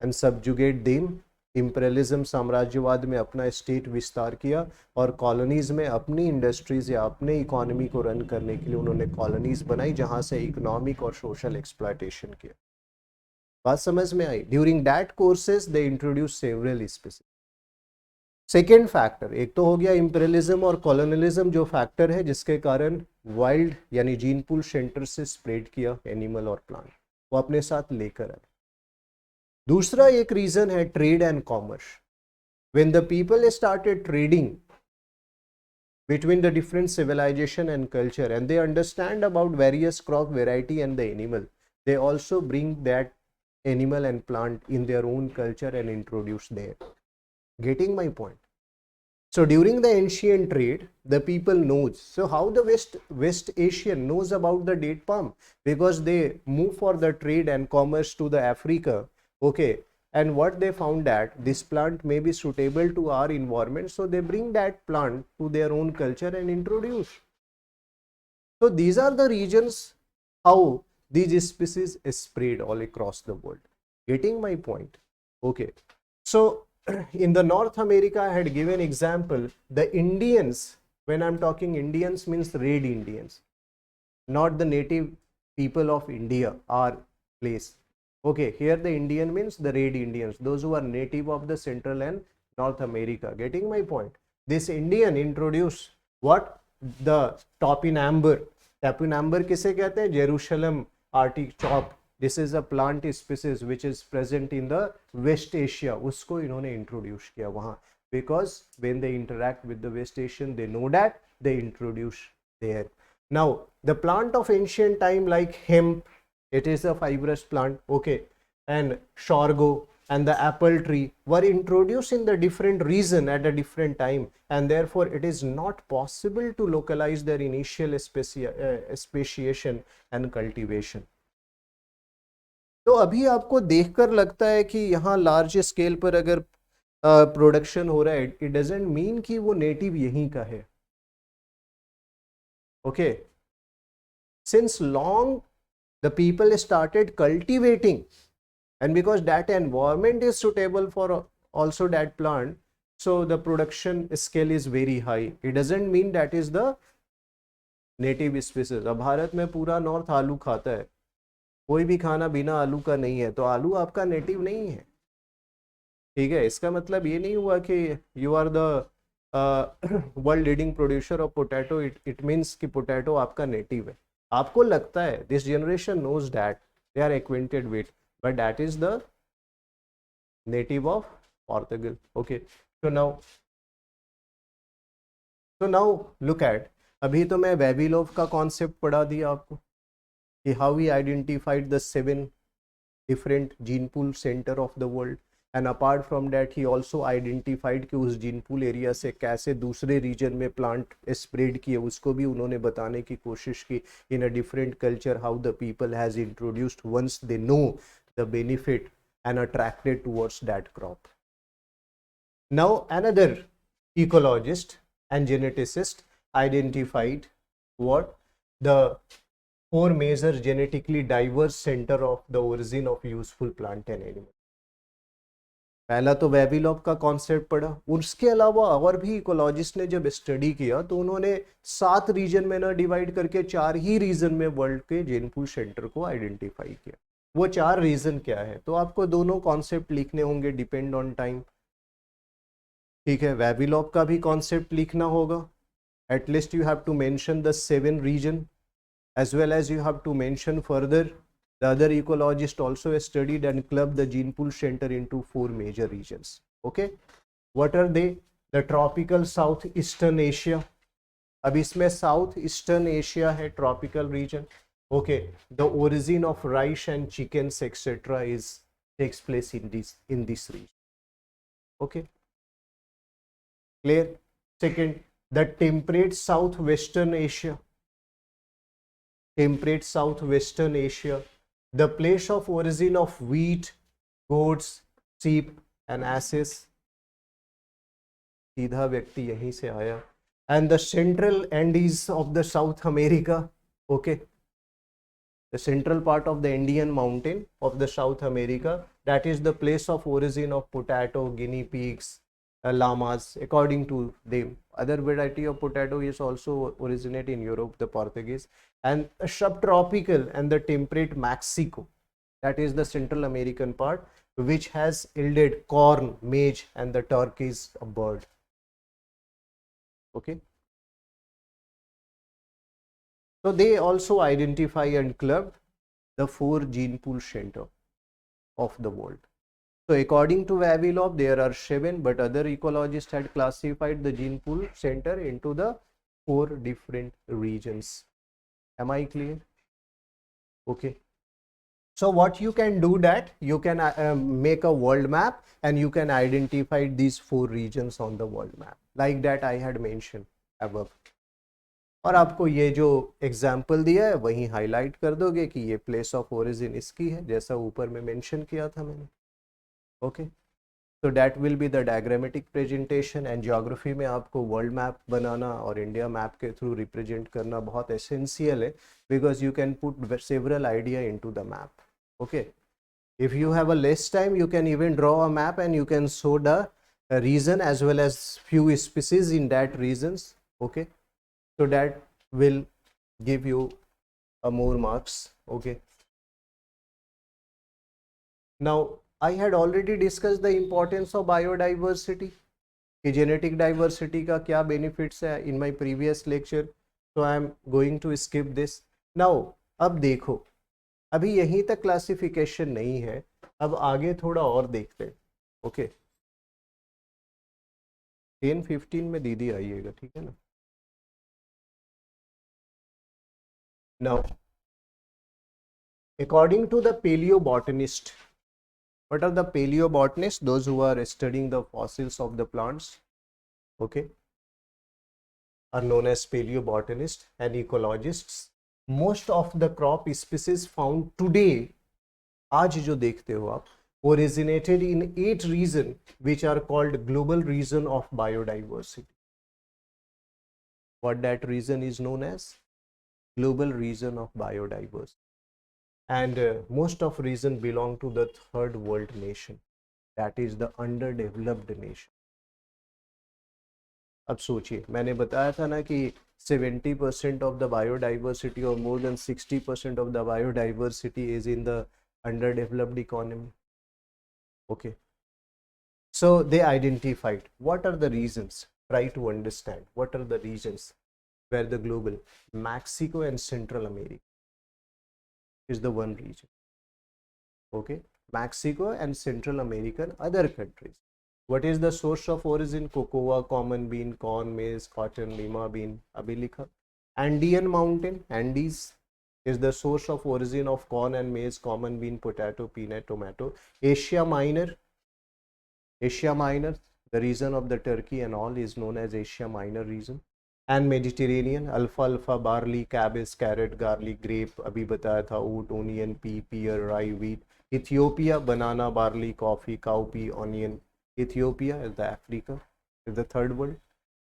and subjugate them, imperialism साम्राज्यवाद में अपना स्टेट विस्तार किया और कॉलोनीज में अपनी इंडस्ट्रीज या अपने इकोनॉमी को रन करने के लिए उन्होंने कॉलोनीज बनाई जहां से इकोनॉमिक और सोशल एक्सप्लॉयटेशन किया. बात समझ में आई? During that courses they introduce several species. Second factor, एक तो हो गया इंपीरियलिज्म और कॉलोनियलिज्म जो फैक्टर है जिसके कारण वाइल्ड यानी जीन पूल सेंटर से स्प्रेड किया एनिमल और प्लांट, वो अपने साथ लेकर आए. दूसरा एक रीजन है trade and commerce. When the people started trading between the different civilization and culture and they understand about various crop variety and the animal, they also bring that animal and plant in their own culture and introduce there. Getting my point? So during the ancient trade, the people knows. So how the West Asian knows about the date palm? Because they move for the trade and commerce to the Africa. Okay, and what they found that this plant may be suitable to our environment, so they bring that plant to their own culture and introduce. So these are the regions how these species is spread all across the world. Getting my point? Okay, so in the North America I had given example, the Indians, when I'm talking Indians means red Indians, not the native people of India, our place. Okay, here the Indian means the red Indians, those who are native of the Central and North America. Getting my point? This Indian introduced what? The topinambar. Topinambar किसे कहते हैं? Jerusalem artichoke. This is a plant species which is present in the West Asia. उसको इन्होंने introduce किया वहाँ, because when they interact with the West Asian, they know that they introduce there. Now the plant of ancient time like hemp, it is a fibrous plant, okay, and sorgo, and the apple tree were introduced in the different region at a different time, and therefore it is not possible to localize their initial speciation and cultivation. तो अभी आपको देखकर लगता है कि यहाँ large scale पर अगर प्रोडक्शन हो रहा है, इट डजेंट मीन कि वो नेटिव यहीं का है. Okay, since long the people started cultivating, and because that environment is suitable for also that plant, so the production scale is very high. It doesn't mean that is the native species. अब भारत में पूरा north आलू खाता है, कोई भी खाना बिना आलू का नहीं है, तो आलू आपका नेटिव नहीं है. ठीक है, इसका मतलब ये नहीं हुआ कि you are the world leading producer of potato, it means कि पोटैटो आपका नेटिव है. आपको लगता है, this generation knows that, they are acquainted with, but that is the native of Portugal. Okay, so now look at, अभी तो मैं वेबिलोव का कॉन्सेप्ट पढ़ा दिया आपको कि how he identified the 7 different gene pool centre of the world, and apart from that he also identified कि उस जीन पूल एरिया से कैसे दूसरे रीजन में प्लांट स्प्रेड किए, उसको भी उन्होंने बताने की कोशिश की. In a different culture how the people has introduced once they know the benefit and attracted towards that crop. Now another ecologist and geneticist identified what the 4 major genetically diverse center of the origin of useful plant and animal. पहला तो वेबिलॉव का concept पढ़ा, उसके अलावा और भी ecologist ने जब स्टडी किया तो उन्होंने 7 रीजन में ना डिवाइड करके 4 ही रीजन में वर्ल्ड के जीन पूल सेंटर को आइडेंटिफाई किया. वो 4 रीजन क्या है, तो आपको दोनों कॉन्सेप्ट लिखने होंगे डिपेंड ऑन टाइम. ठीक है, वेबिलॉव का भी कॉन्सेप्ट लिखना होगा. At least you have to mention the 7 region, as well as you have to mention further the other ecologist also studied and clubbed the gene pool center into 4 major regions. Okay, what are they? The tropical southeastern Asia. अब इसमें south eastern Asia है tropical region. Okay, the origin of rice and chickens etc is takes place in this region. Okay, clear? Second, the temperate southwestern Asia. Temperate southwestern Asia, the place of origin of wheat, goats, sheep and asses. सीधा व्यक्ति यहीं से आया. And the central Andes of the South America. Okay, the central part of the Andean mountain of the South America, that is the place of origin of potato, guinea pigs, llamas, according to them. Other variety of potato is also originate in Europe, the Portuguese. And subtropical and the temperate Mexico, that is the Central American part, which has yielded corn, maize and the turkeys, a bird. Okay, so they also identify and club the 4 gene pool center of the world. So according to Vavilov, there are 7, but other ecologists had classified the gene pool center into the 4 different regions. Am I clear? Okay. So what you can do that you can make a world map and you can identify these 4 regions on the world map like that I had mentioned above. और आपको ये जो example दिया है वहीं highlight कर दोगे कि ये प्लेस ऑफ ओरिजिन इसकी है, जैसा ऊपर में मेंशन किया था मैंने. ओके, तो that will be the diagrammatic presentation. And geography में आपको वर्ल्ड मैप बनाना और इंडिया मैप के थ्रू रिप्रेजेंट करना बहुत एसेंशियल है, because you can put several idea into the map. Okay, if you have a less time you can even draw a map and you can show the region as well as few species in that regions. Okay, so that will give you a more marks. Okay, now I had already discussed the importance of biodiversity, कि genetic diversity का क्या benefits है in my previous lecture, so I am going to skip this. Now अब देखो, अभी यहीं तक classification नहीं है, अब आगे थोड़ा और देखते हैं. ओके, 10-15 में दीदी आइएगा, ठीक है ना. Now according to the paleobotanist, What are the paleobotanists? Those who are studying the fossils of the plants, okay, are known as paleobotanists and ecologists. Most of the crop species found today, आज जो देखते हो आप, originated in 8 regions which are called global region of biodiversity. What that region is known as? Global region of biodiversity. And most of region belong to the third world nation, that is the underdeveloped nation. अब सोचिए, मैंने बताया था ना कि 70% of the biodiversity or more than 60% of the biodiversity is in the underdeveloped economy. Okay. So they identified what are the reasons. Try to understand what are the regions where the global Mexico and Central America is the one region. Okay, Mexico and Central American other countries. What is the source of origin? Cocoa, common bean, corn, maize, cotton, lima bean. Abhi likha. Andean mountain, Andes is the source of origin of corn and maize, common bean, potato, peanut, tomato. Asia Minor, the region of the Turkey and all is known as Asia Minor region. And Mediterranean, alfalfa, barley, cabbage, carrot, garlic, grape, अभी बताया था, oat, onion, pea, pear, rye, wheat. Ethiopia, banana, barley, coffee, cowpea, onion. Ethiopia is the Africa, is the third world.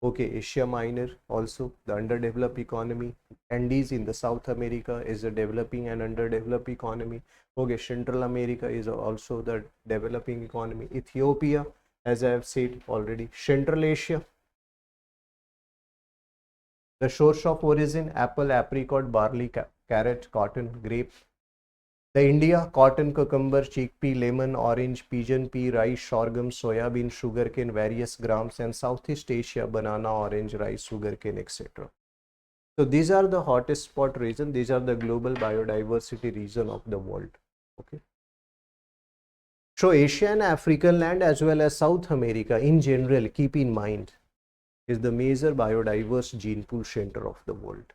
Okay, Asia Minor also the underdeveloped economy. Andes in the South America is a developing and underdeveloped economy. Okay, Central America is also the developing economy. Ethiopia, as I have said already. Central Asia, the source of origin, apple, apricot, barley, carrot, cotton, grape. The India, cotton, cucumber, chickpea, lemon, orange, pigeon pea, rice, sorghum, soybean, sugarcane, various grams, and Southeast Asia, banana, orange, rice, sugarcane, etc. So these are the hottest spot region. These are the global biodiversity region of the world. Okay. So Asia and African land as well as South America in general, keep in mind, is the major biodiverse gene pool center of the world.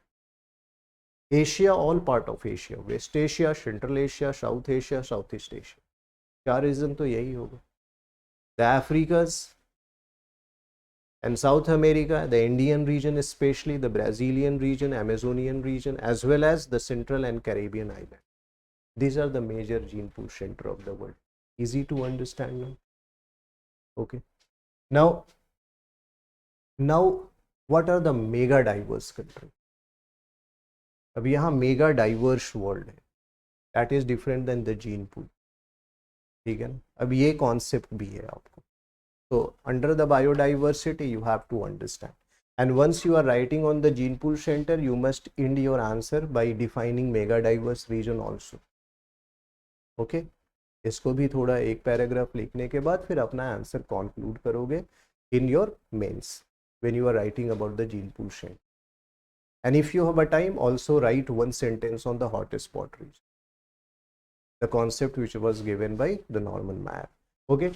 Asia, all part of Asia, West Asia, Central Asia, South Asia, Southeast Asia. क्या reason तो यही होगा. The Africas and South America, the Indian region especially, the Brazilian region, Amazonian region, as well as the Central and Caribbean island. These are the major gene pool center of the world. Easy to understand now. Okay. Now what are the mega diverse countries? अब यहाँ mega diverse world है, that is different than the gene pool. ठीक है ना. अब ये concept भी है आपको. तो under the biodiversity you have to understand, and once you are writing on the gene pool centre you must end your answer by defining mega diverse region also. Okay, इसको भी थोड़ा एक पैराग्राफ लिखने के बाद फिर अपना आंसर कंक्लूड करोगे in your mains when you are writing about the gene pool centre. And if you have a time, also write one sentence on the hottest spot region, the concept which was given by the Norman Maier. Okay.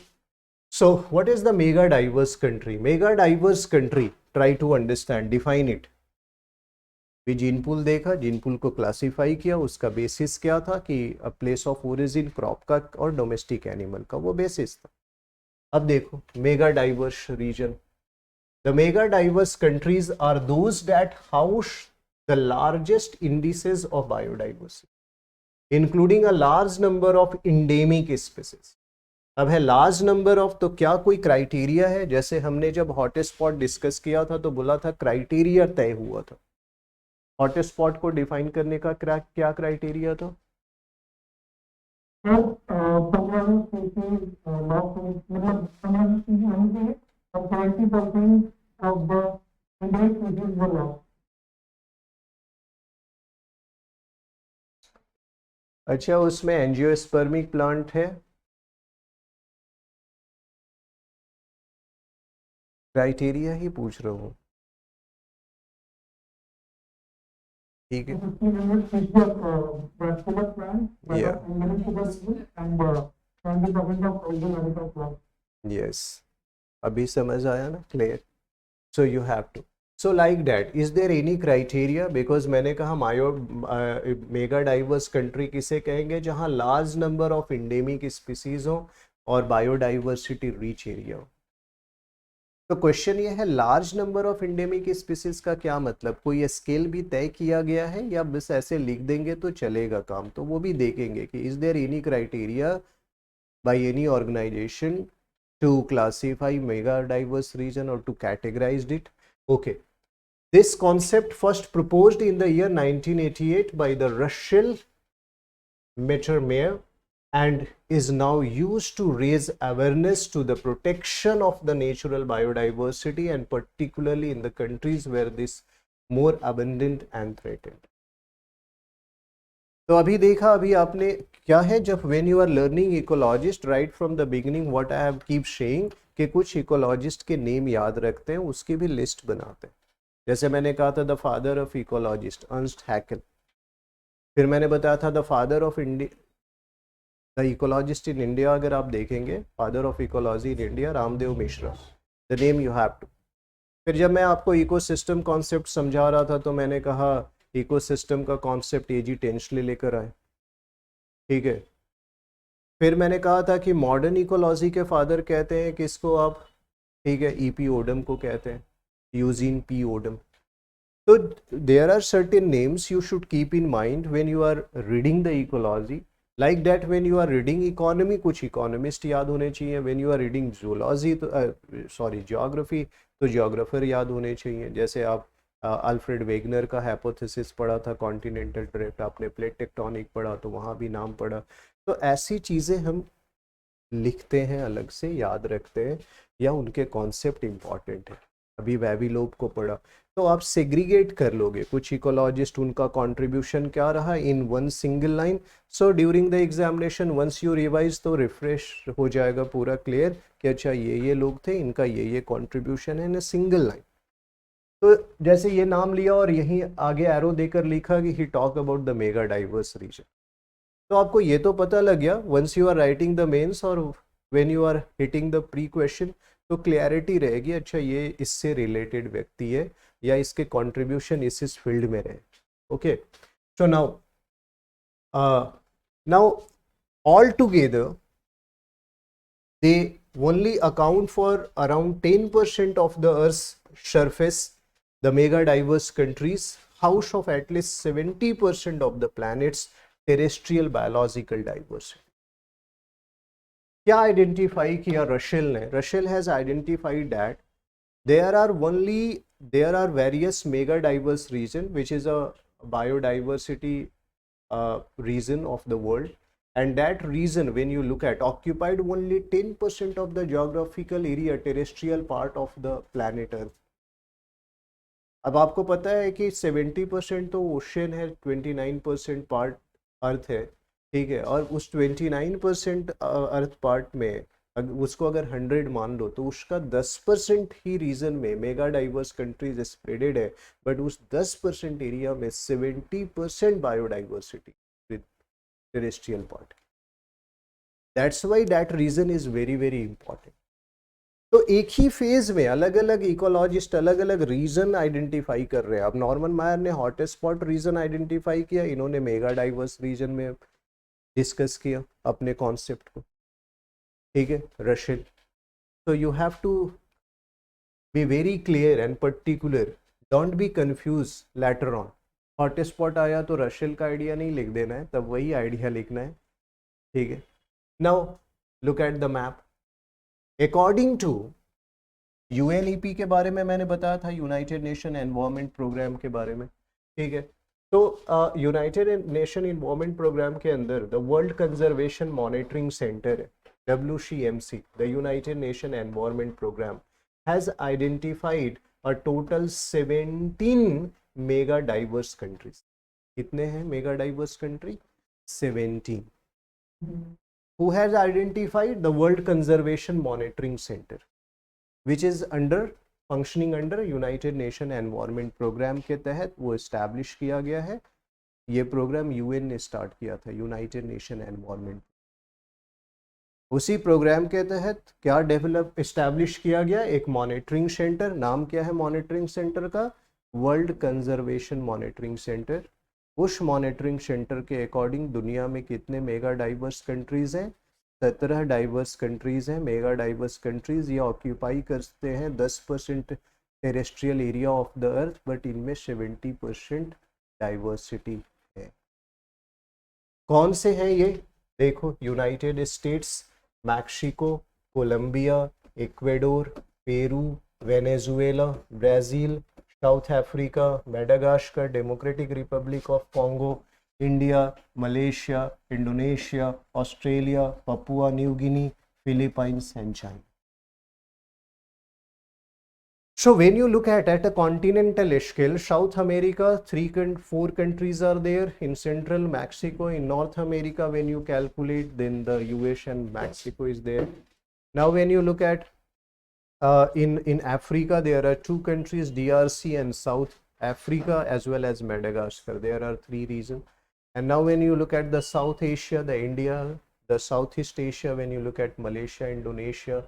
So what is the mega diverse country? Mega diverse country, try to understand, define it. भी gene pool देखा, gene pool को classify किया, उसका basis क्या था कि place of origin crop का और डोमेस्टिक एनिमल का वो बेसिस था. अब देखो mega diverse region. The mega diverse countries are those that house the largest indices of biodiversity, including a large number of endemic species. अब है large number of, तो क्या कोई क्राइटेरिया है? जैसे हमने जब हॉटेस्ट स्पॉट डिस्कस किया था तो बोला था क्राइटेरिया तय हुआ था. हॉटेस्ट स्पॉट को डिफाइन करने का क्या क्राइटेरिया था? 15 species मतलब 15 species होनी चाहिए और 20% of the endemic species were lost. अच्छा, उसमें एंजियोस्पर्मिक प्लांट है. क्राइटेरिया ही पूछ रहा हूँ. ठीक है. 1500 species of vascular plants that Yeah. are endemic to the region and 20% of originating plants. Yes. अभी समझ आया ना? Clear. So you have to. So like that, is there any criteria? Because मैंने कहा मेगा डाइवर्स कंट्री किसे कहेंगे? जहाँ large number of endemic species हो और बायोडाइवर्सिटी रिच एरिया हो। तो क्वेश्चन ये है, large number of endemic species का क्या मतलब? कोई स्केल भी तय किया गया है या बस ऐसे लिख देंगे तो चलेगा काम? तो वो भी देखेंगे कि is there any criteria by any organisation to classify mega diverse region or to categorize it. Okay, this concept first proposed in the year 1988 by the Russell Mettermeier and is now used to raise awareness to the protection of the natural biodiversity and particularly in the countries where this more abundant and threatened. तो अभी देखा, अभी आपने क्या है, जब when you are learning ecologist right from the beginning what I have keep saying कि कुछ इकोलॉजिस्ट के नेम याद रखते हैं, उसकी भी लिस्ट बनाते हैं। जैसे मैंने कहा था the father of ecologist Ernst Haeckel, फिर मैंने बताया था the father of the ecologist in India, अगर आप देखेंगे father of ecology in India Ramdeo Mishra, the name you have to. फिर जब मैं आपको इकोसिस्टम कॉन्सेप्ट समझा रहा था तो मैंने कहा इकोसिस्टम का कॉन्सेप्ट एजी टेंशले लेकर आए, ठीक है। फिर मैंने कहा था कि मॉडर्न इकोलॉजी के फादर कहते हैं किसको आप, ठीक है, ईपी ओडम को कहते हैं, यूजीन पी ओडम। तो there are certain names you should keep in mind when you are reading the ecology, like that when you are reading economy कुछ इकोनॉमिस्ट याद होने चाहिए, when you are reading zoology तो geography तो geographer याद होने चाहिए। जैसे आप अल्फ्रेड वेगनर का हाइपोथेसिस पढ़ा था कॉन्टिनेंटल ड्रिफ्ट, आपने प्लेट टेक्टोनिक पढ़ा तो वहाँ भी नाम पढ़ा। तो ऐसी चीज़ें हम लिखते हैं, अलग से याद रखते हैं, या उनके कॉन्सेप्ट इम्पॉर्टेंट है। अभी वेबीलोब को पढ़ा तो आप सेग्रीगेट कर लोगे, कुछ इकोलॉजिस्ट उनका कंट्रीब्यूशन क्या रहा in one single line. So during the examination once you revise तो रिफ्रेश हो जाएगा पूरा क्लियर कि अच्छा ये लोग थे, इनका ये कंट्रीब्यूशन है इन सिंगल लाइन। तो जैसे ये नाम लिया और यहीं आगे एरो देकर लिखा कि he talk about the mega diverse region, तो आपको ये तो पता लग गया once you are writing the mains और when you are hitting the pre question, तो क्लैरिटी रहेगी, अच्छा ये इससे रिलेटेड व्यक्ति है या इसके कंट्रीब्यूशन इस फील्ड में रहे। Okay, so now all together they only account for around 10% of the Earth's surface. The mega diverse countries house of at least 70% of the planet's terrestrial biological diversity. क्या identify किया Rachel ने? Rachel has identified that there are various mega diverse region which is a biodiversity region of the world, and that region when you look at occupied only 10% of the geographical area terrestrial part of the planet Earth. अब आपको पता है कि 70% तो ocean है, 29% part अर्थ है, ठीक है, और उस 29% अर्थ पार्ट में उसको अगर 100 मान लो तो उसका 10% ही रीजन में मेगा डाइवर्स कंट्रीज स्प्रेडेड है, बट उस 10% एरिया में 70% biodiversity with terrestrial part. That's why that region is very very important. तो एक ही फेज में अलग अलग इकोलॉजिस्ट अलग अलग रीजन आइडेंटिफाई कर रहे हैं। अब नॉर्मन मायर ने हॉट स्पॉट रीजन आइडेंटिफाई किया, इन्होंने मेगा डाइवर्स रीजन में डिस्कस किया अपने कॉन्सेप्ट को, ठीक है, रशियल। तो you have to be very clear and particular, don't be confuse later on. Hot spot आया तो रशियल का आइडिया नहीं लिख देना है, तब वही आइडिया लिखना है, ठीक है। Now look at the map. According to UNEP के बारे में मैंने बताया था, यूनाइटेड नेशन एनवायरनमेंट प्रोग्राम के बारे में, ठीक है। तो यूनाइटेड नेशन एनवायरनमेंट प्रोग्राम के अंदर the world conservation monitoring centre है, WCMC, the United Nations Environment Program, has identified a total 17 mega diverse countries. कितने हैं mega diverse country? 17. Who has identified? The World Conservation Monitoring Center, which is functioning under United Nations Environment Program के तहत वो establish किया गया है। ये programme UN ने स्टार्ट किया था, यूनाइटेड नेशन एनवायरनमेंट। उसी प्रोग्राम के तहत क्या डेवलप इस्टेब्लिश किया गया, एक मॉनिटरिंग सेंटर। नाम क्या है मॉनिटरिंग सेंटर का? World conservation monitoring centre. उस मॉनिटरिंग सेंटर के अकॉर्डिंग दुनिया में कितने मेगा डाइवर्स कंट्रीज हैं? 17 डाइवर्स कंट्रीज हैं। मेगा डाइवर्स कंट्रीज ये ऑक्यूपाई करते हैं 10% terrestrial area of the earth, but इनमें 70% डाइवर्सिटी है। कौन से हैं ये? देखो, United States, Mexico, Colombia, Ecuador, Peru, Venezuela, Brazil, South Africa, Madagascar, Democratic Republic of Congo, India, Malaysia, Indonesia, Australia, Papua New Guinea, Philippines and China. So when you look at a continental scale, South America, 4 countries are there. In Central Mexico, in North America, when you calculate, then the US and Mexico is there. Now when you look at in Africa, there are 2 countries, DRC and South Africa, as well as Madagascar. There are 3 regions. And now when you look at the South Asia, the India, the Southeast Asia, when you look at Malaysia, Indonesia,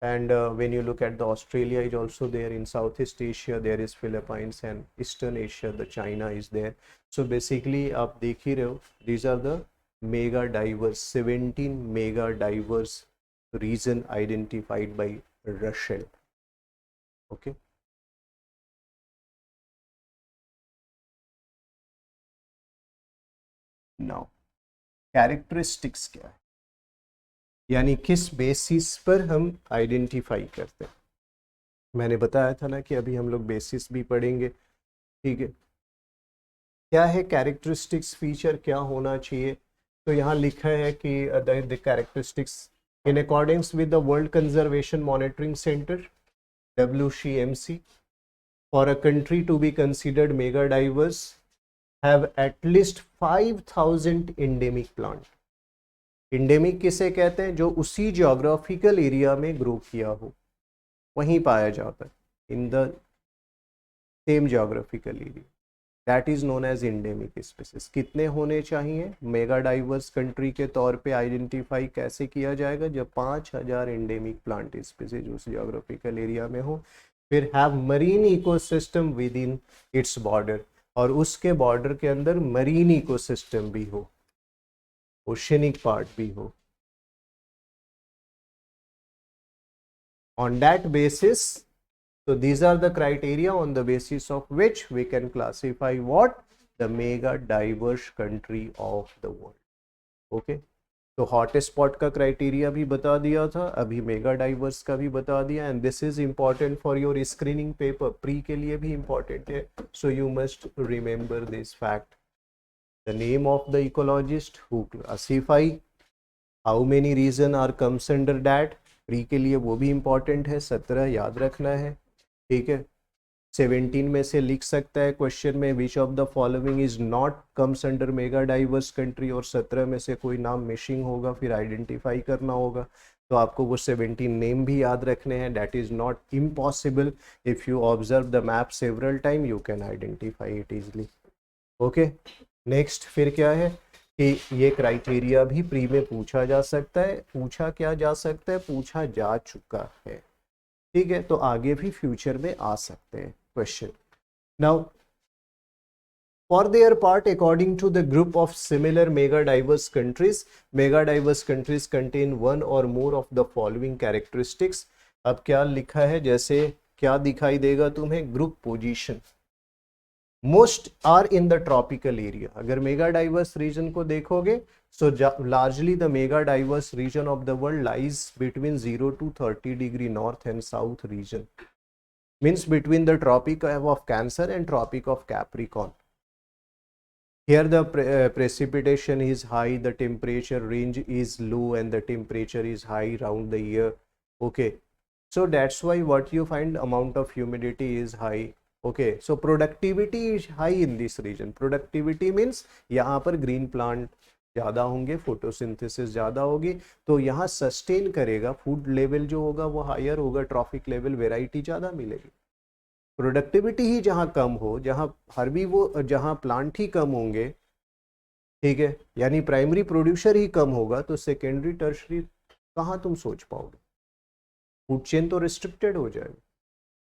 and when you look at the Australia is also there. In Southeast Asia there is Philippines, and Eastern Asia the China is there. So basically आप देख ही रहे हो, these are the mega diverse 17 mega diverse region identified by Russell. Okay. Now characteristics क्या है, यानी किस basis पर हम आइडेंटिफाई करते हैं। मैंने बताया था ना कि अभी हम लोग बेसिस भी पढ़ेंगे, ठीक है। क्या है कैरेक्टरिस्टिक्स, फीचर क्या होना चाहिए? तो यहाँ लिखा है कि the characteristics in accordings with the world conservation monitoring centre WCMC, for a country to be considered mega diverse have at least 5000 endemic plant. Endemic किसे कहते हैं? जो उसी जियोग्राफिकल एरिया में ग्रो किया हो, वहीं पाया जाता है, in the same geographical area, that is known as endemic species. कितने होने चाहिए? मेगा डाइवर्स कंट्री के तौर पे आइडेंटिफाई कैसे किया जाएगा? जब 5000 इंडेमिक प्लांट स्पीसीज उस जियोग्राफिकल एरिया में हो। फिर have marine ecosystem with in its border, और उसके बॉर्डर के अंदर मरीन इकोसिस्टम भी हो, ओशनिक पार्ट भी हो। On that basis, so these are the criteria on the basis of which we can classify what? The mega diverse country of the world. Okay, तो hot spot का criteria भी बता दिया था, अभी मेगा डाइवर्स का भी बता दिया, and this is important for your screening paper, pre के लिए भी इंपॉर्टेंट है। So you must remember this fact, the name of the ecologist who classify, how many region are comes under that, pre के लिए वो भी important है, 17 याद रखना है, ठीक है। 17 में से लिख सकता है क्वेश्चन में which of the following is not comes under mega diverse country, और 17 में से कोई नाम मिसिंग होगा, फिर आइडेंटिफाई करना होगा। तो आपको वो 17 नेम भी याद रखने हैं, that is not impossible. If you observe the map several time you can identify it easily. Okay, next फिर क्या है कि ये क्राइटेरिया भी प्री में पूछा जा सकता है। पूछा क्या जा सकता है? पूछा जा चुका है, ठीक है। तो आगे भी फ्यूचर में आ सकते हैं question. Now for their part, according to the group of similar mega diverse countries contain one or more of the following characteristics. अब क्या लिखा है, जैसे क्या दिखाई देगा तुम्हें? Group position, most are in the tropical area. अगर मेगा डाइवर्स रीजन को देखोगे, so largely the mega diverse region of the world lies between 0 to 30 degree north and south region, means between the tropic of cancer and tropic of capricorn. Here the precipitation is high, the temperature range is low, and the temperature is high round the year. Okay, so that's why what you find, amount of humidity is high. Okay, so productivity is high in this region. Productivity means यहाँ पर green plant ज़्यादा होंगे, photosynthesis ज़्यादा होगी, तो यहाँ sustain करेगा, food level जो होगा वो higher होगा, trophic level variety ज़्यादा मिलेगी। प्रोडक्टिविटी ही जहाँ कम हो, जहाँ जहाँ प्लांट ही कम होंगे, ठीक है, यानी प्राइमरी प्रोड्यूसर ही कम होगा, तो सेकेंडरी टर्शरी कहाँ तुम सोच पाओगे, फूड चेन तो रिस्ट्रिक्टेड हो जाएगा।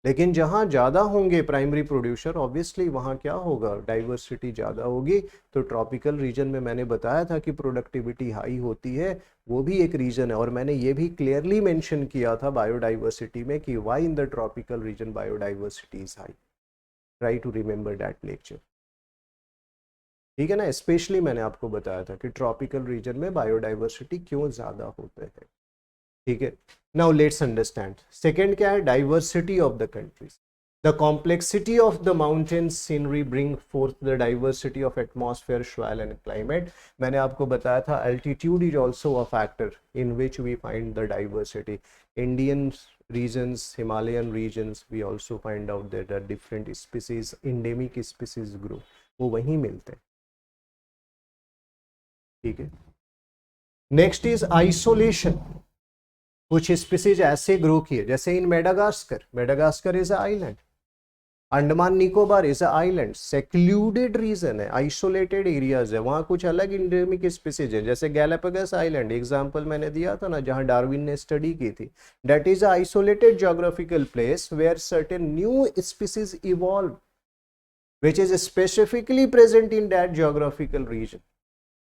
लेकिन जहाँ ज़्यादा होंगे प्राइमरी प्रोड्यूसर, ऑब्वियसली वहाँ क्या होगा, डाइवर्सिटी ज़्यादा होगी। तो ट्रॉपिकल रीजन में मैंने बताया था कि प्रोडक्टिविटी हाई होती है, वो भी एक रीज़न है। और मैंने ये भी क्लियरली मेंशन किया था बायोडाइवर्सिटी में कि why in the tropical region biodiversity is high. Try to remember that lecture, ठीक है ना। स्पेशली मैंने आपको बताया था कि ट्रॉपिकल रीजन में बायोडाइवर्सिटी क्यों ज़्यादा होते हैं, ठीक है। नाउ लेट्स अंडरस्टैंड सेकेंड क्या है, diversity of the countries. The complexity of the mountain scenery bring forth the diversity of atmosphere, soil and climate. मैंने आपको बताया था altitude is also a factor in which we find the diversity. Indian regions, Himalayan regions, we also find out that the different species, endemic species grow, वो वहीं मिलते हैं, ठीक है। Next is isolation. कुछ स्पीसीज ऐसे ग्रो किए, जैसे in Madagascar, Madagascar is a island, Andaman Nicobar is a island, secluded region है, आइसोलेटेड एरियाज है, वहां कुछ अलग इंडेमिक स्पीसीज है। जैसे गैलापागोस आइलैंड एग्जांपल मैंने दिया था ना, जहां डार्विन ने स्टडी की थी, that is a isolated geographical place where certain new species evolve which is specifically present in that geographical region.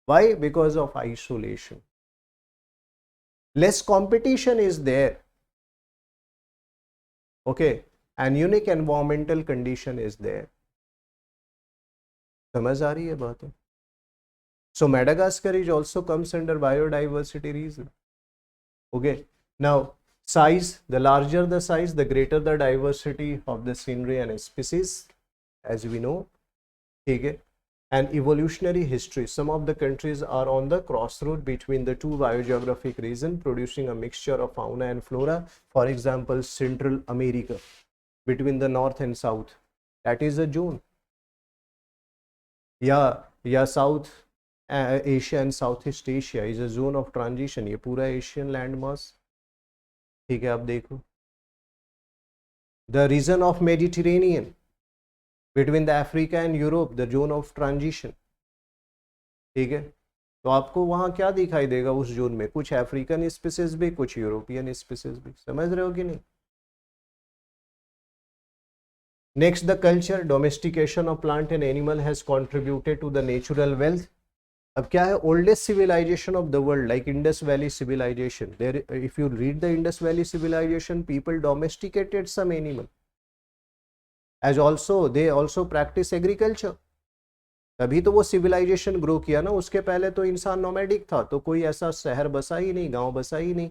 Why? Because of isolation. Less competition is there, okay, and unique environmental condition is there. समझ आ रही है बात है? So Madagascar is also comes under biodiversity reason. Okay, now size, the larger the size, the greater the diversity of the scenery and species, as we know, ठीक है। And evolutionary history, some of the countries are on the crossroad between the two biogeographic regions, producing a mixture of fauna and flora. For example, Central America, between the north and south, that is a zone. या South Asia and Southeast Asia is a zone of transition. ये पूरा Asian land mass, ठीक है। आप देखो the region of Mediterranean between the Africa and Europe, the zone of transition, ठीक है। तो आपको वहां क्या दिखाई देगा उस जोन में, कुछ अफ्रीकन स्पीसीज भी, कुछ यूरोपियन स्पीसीज भी, समझ रहे हो कि नहीं। Next the culture, domestication of plant and animal has contributed to the natural wealth. अब क्या है, oldest civilization of the world like Indus valley civilization, there if you read the Indus valley civilization, people domesticated some animal as also they also practice agriculture. तभी तो वो civilisation grow किया ना, उसके पहले तो इंसान नोमैडिक था, तो कोई ऐसा शहर बसा ही नहीं, गांव बसा ही नहीं।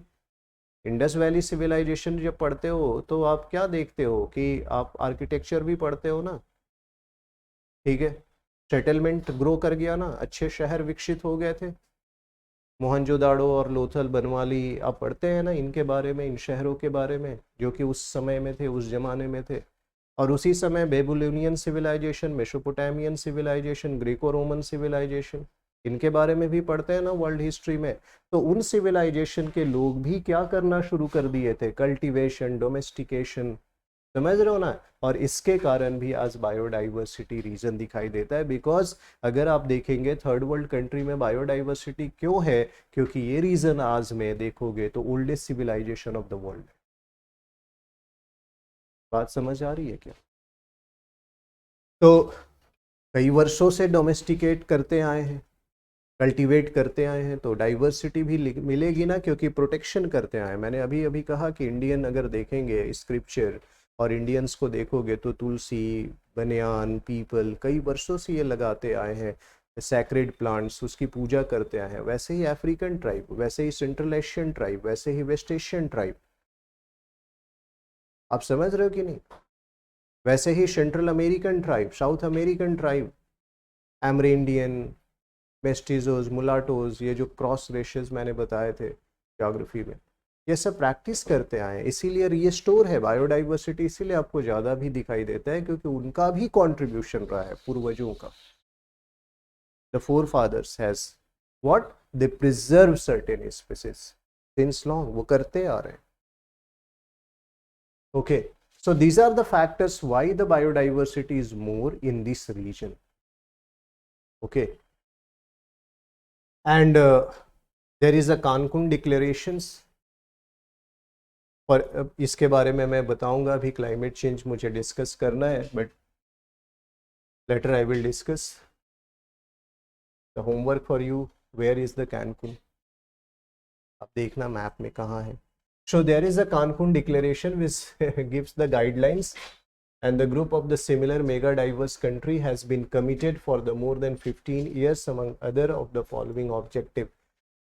इंडस वैली सिविलाइजेशन जब पढ़ते हो तो आप क्या देखते हो कि आप आर्किटेक्चर भी पढ़ते हो ना, ठीक है। सेटलमेंट ग्रो कर गया ना, अच्छे शहर विकसित हो गए थे, मोहनजोदाड़ो और लोथल बनवाली, आप पढ़ते हैं ना इनके बारे में, इन शहरों के बारे में जो कि उस समय में थे, उस जमाने में थे। और उसी समय Babylonian civilisation, Mesopotamian civilisation, Greco Roman civilisation, इनके बारे में भी पढ़ते हैं ना वर्ल्ड हिस्ट्री में। तो उन सिविलाइजेशन के लोग भी क्या करना शुरू कर दिए थे, कल्टीवेशन, डोमेस्टिकेशन, समझ रहे हो ना। और इसके कारण भी आज बायोडाइवर्सिटी रीजन दिखाई देता है, बिकॉज अगर आप देखेंगे थर्ड वर्ल्ड कंट्री में बायोडाइवर्सिटी क्यों है, क्योंकि ये रीजन आज में देखोगे तो oldest civilization of the world. बात समझ आ रही है क्या। तो कई वर्षों से डोमेस्टिकेट करते आए हैं, कल्टीवेट करते आए हैं, तो डाइवर्सिटी भी मिलेगी ना, क्योंकि प्रोटेक्शन करते आए। मैंने अभी अभी कहा कि इंडियन अगर देखेंगे स्क्रिप्चर और इंडियंस को देखोगे तो तुलसी, बनियान, पीपल, कई वर्षों से ये लगाते आए हैं, सैक्रेड प्लांट्स, उसकी पूजा करते आए हैं। वैसे ही अफ्रीकन ट्राइब, वैसे ही सेंट्रल एशियन ट्राइब, वैसे ही वेस्ट एशियन ट्राइब, आप समझ रहे हो कि नहीं। वैसे ही central American tribe, south American tribe, Amerindian, mestizos, mulattoes, ये जो क्रॉस रेशेस मैंने बताए थे ज्योग्राफी में, ये सब प्रैक्टिस करते आए हैं। इसीलिए रिस्टोर है बायोडाइवर्सिटी, इसीलिए आपको ज़्यादा भी दिखाई देता है, क्योंकि उनका भी कंट्रीब्यूशन रहा है, पूर्वजों का। The forefathers has what, they preserve certain species since long, वो करते आ रहे हैं। Okay, so these are the factors why the biodiversity is more in this region. Okay, and there is a Cancun declarations पर इसके बारे में मैं बताऊंगा, अभी क्लाइमेट चेंज मुझे डिस्कस करना है, but later I will discuss the homework for you. Where is the Cancun, आप देखना मैप में कहाँ है। So there is a Cancun declaration which gives the guidelines and the group of the similar mega diverse country has been committed for the more than 15 years among other of the following objective।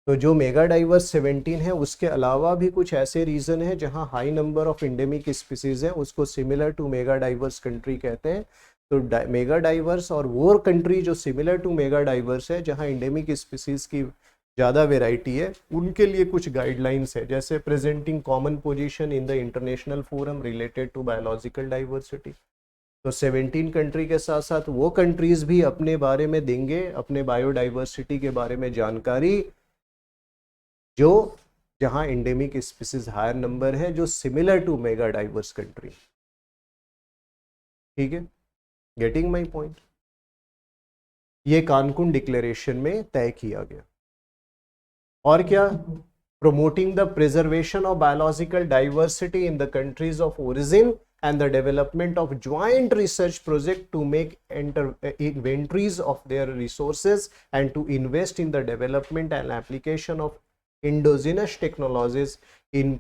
तो जो mega diverse 17 है उसके अलावा भी कुछ ऐसे reason है जहां high number of endemic species है, उसको similar to mega diverse country कहते हैं। तो मेगा डाइवर्स और वो कंट्री जो सिमिलर टू मेगा डाइवर्स है जहां इंडेमिक स्पीसीज की ज़्यादा वेराइटी है, उनके लिए कुछ गाइडलाइंस है, जैसे presenting common position in the international forum related to biological diversity. तो 17 कंट्री के साथ साथ वो कंट्रीज भी अपने बारे में देंगे, अपने बायोडाइवर्सिटी के बारे में जानकारी, जो जहां इंडेमिक स्पीसीज हायर नंबर है, जो similar to mega diverse country. ठीक है, गेटिंग माई पॉइंट। ये कानकुन डिक्लेरेशन में तय किया गया। और क्या, promoting the preservation of biological diversity in the countries of origin and the development of joint research project to make inventories of their resources and to invest in the development and application of endogenous technologies in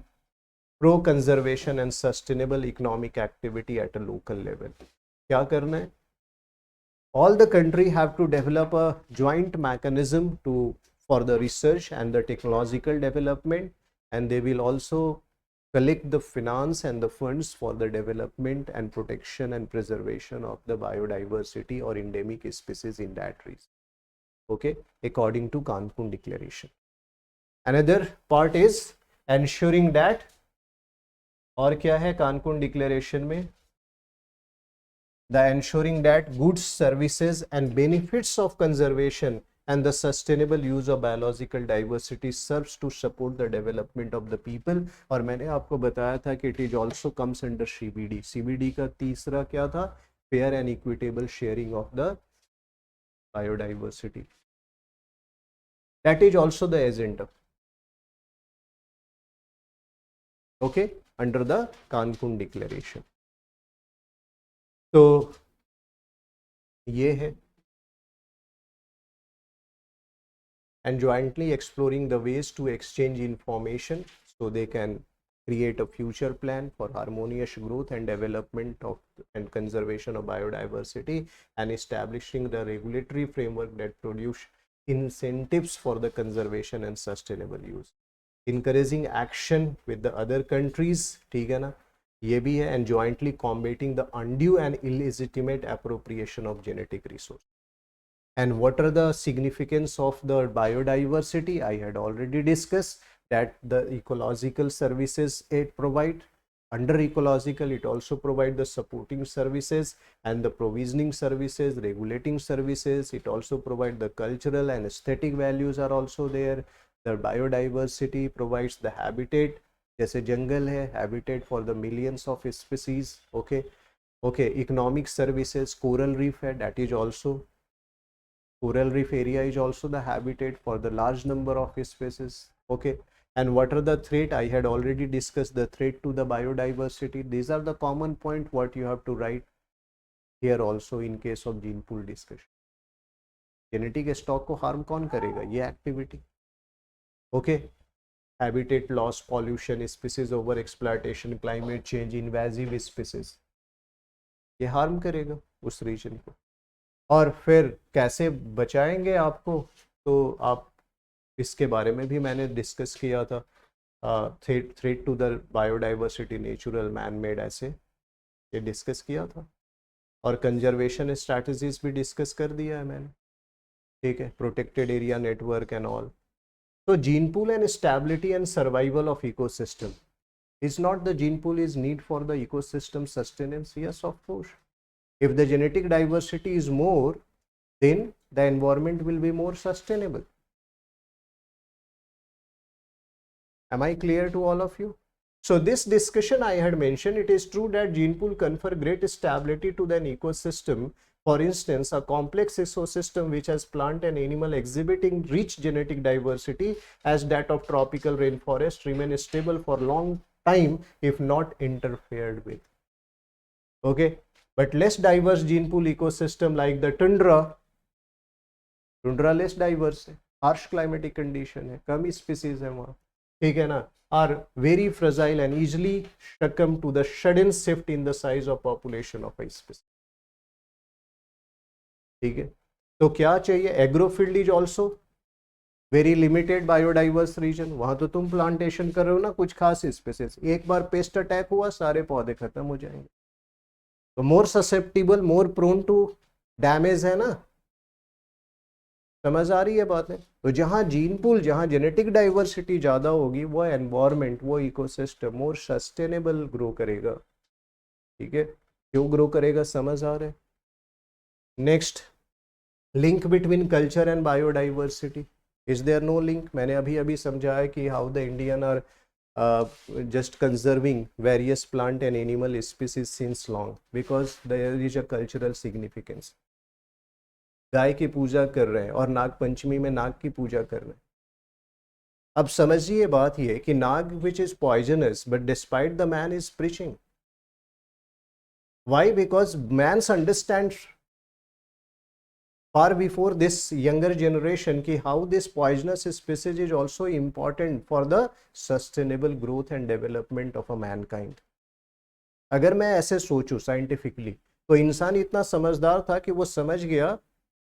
pro conservation and sustainable economic activity at a local level। क्या करना है? All the country have to develop a joint mechanism for the research and the technological development, and they will also collect the finance and the funds for the development and protection and preservation of the biodiversity or endemic species in that region, okay, according to Cancun Declaration। Another part is ensuring that, और क्या है Cancun Declaration में, the ensuring that goods, services and benefits of conservation and the sustainable use of biological diversity serves to support the development of the people। और मैंने आपको बताया था कि it is also comes under CBD। CBD का तीसरा क्या था? fair and equitable sharing of the biodiversity। that is also the agenda, okay, under the Cancun Declaration। तो ये है, and jointly exploring the ways to exchange information so they can create a future plan for harmonious growth and development of and conservation of biodiversity, and establishing the regulatory framework that produce incentives for the conservation and sustainable use, encouraging action with the other countries, ठीक है ना, ये भी है, and jointly combating the undue and illegitimate appropriation of genetic resources। And what are the significance of the biodiversity? I had already discussed that the ecological services it provide. Under ecological, it also provide the supporting services and the provisioning services, regulating services. It also provide the cultural and aesthetic values are also there। The biodiversity provides the habitat, जैसे जंगल है, habitat for the millions of species, okay, okay। Economic services, coral reef है, that is also, coral reef area is also the habitat for the large number of species, okay। And what are the threat? I had already discussed the threat to the biodiversity। These are the common point what you have to write here also in case of gene pool discussion। Genetic stock को harm कौन करेगा? ये activity, okay. Habitat loss, pollution, species over exploitation, climate change, invasive species, ये harm करेगा उस reason को। और फिर कैसे बचाएंगे आपको? तो आप इसके बारे में भी मैंने डिस्कस किया था, threat to the biodiversity, natural, man made, ऐसे ये डिस्कस किया था। और कंजर्वेशन स्ट्रैटेजीज भी डिस्कस कर दिया है मैंने, ठीक है, protected area network and all. तो gene pool and stability and survival of ecosystem is not the gene pool is need for the ecosystem sustenance? Yes, of course। If the genetic diversity is more, then the environment will be more sustainable। Am I clear to all of you? So this discussion I had mentioned, it is true that gene pool confer great stability to an ecosystem। For instance, a complex ecosystem which has plant and animal exhibiting rich genetic diversity as that of tropical rainforest remain stable for long time if not interfered with. Okay, but less diverse gene pool ecosystem like the tundra less diverse है, harsh climatic condition है, कम species है वहाँ, ठीक है ना, are very fragile and easily succumb to the sudden shift in the size of population of a species. ठीक है, तो क्या चाहिए, agrofield is also very limited biodiverse region, वहां तो तुम प्लांटेशन कर रहे हो ना कुछ खास स्पेसीज, एक बार पेस्ट अटैक हुआ सारे पौधे खत्म हो जाएंगे, तो more susceptible, more prone to damage है ना, समझ आ रही है बातें। तो जहां जीन पूल, जहां जेनेटिक डाइवर्सिटी ज्यादा होगी, वो एनवायरमेंट, वो इकोसिस्टम मोर सस्टेनेबल ग्रो करेगा, ठीक है, क्यों ग्रो करेगा समझ आ रहा है। Next, link between culture and biodiversity, is there no link, मैंने अभी अभी समझाया कि how the Indian are just conserving various plant and animal species since long because there is a cultural significance. गाय की पूजा कर रहे हैं और नाग पंचमी में नाग की पूजा कर रहे हैं। अब समझिए बात ये कि नाग which is poisonous but despite the man is preaching. Why? Because man's understand far before this younger generation कि how this poisonous species is also important for the sustainable growth and development of a mankind. अगर मैं ऐसे सोचूं scientifically, तो इंसान इतना समझदार था कि वो समझ गया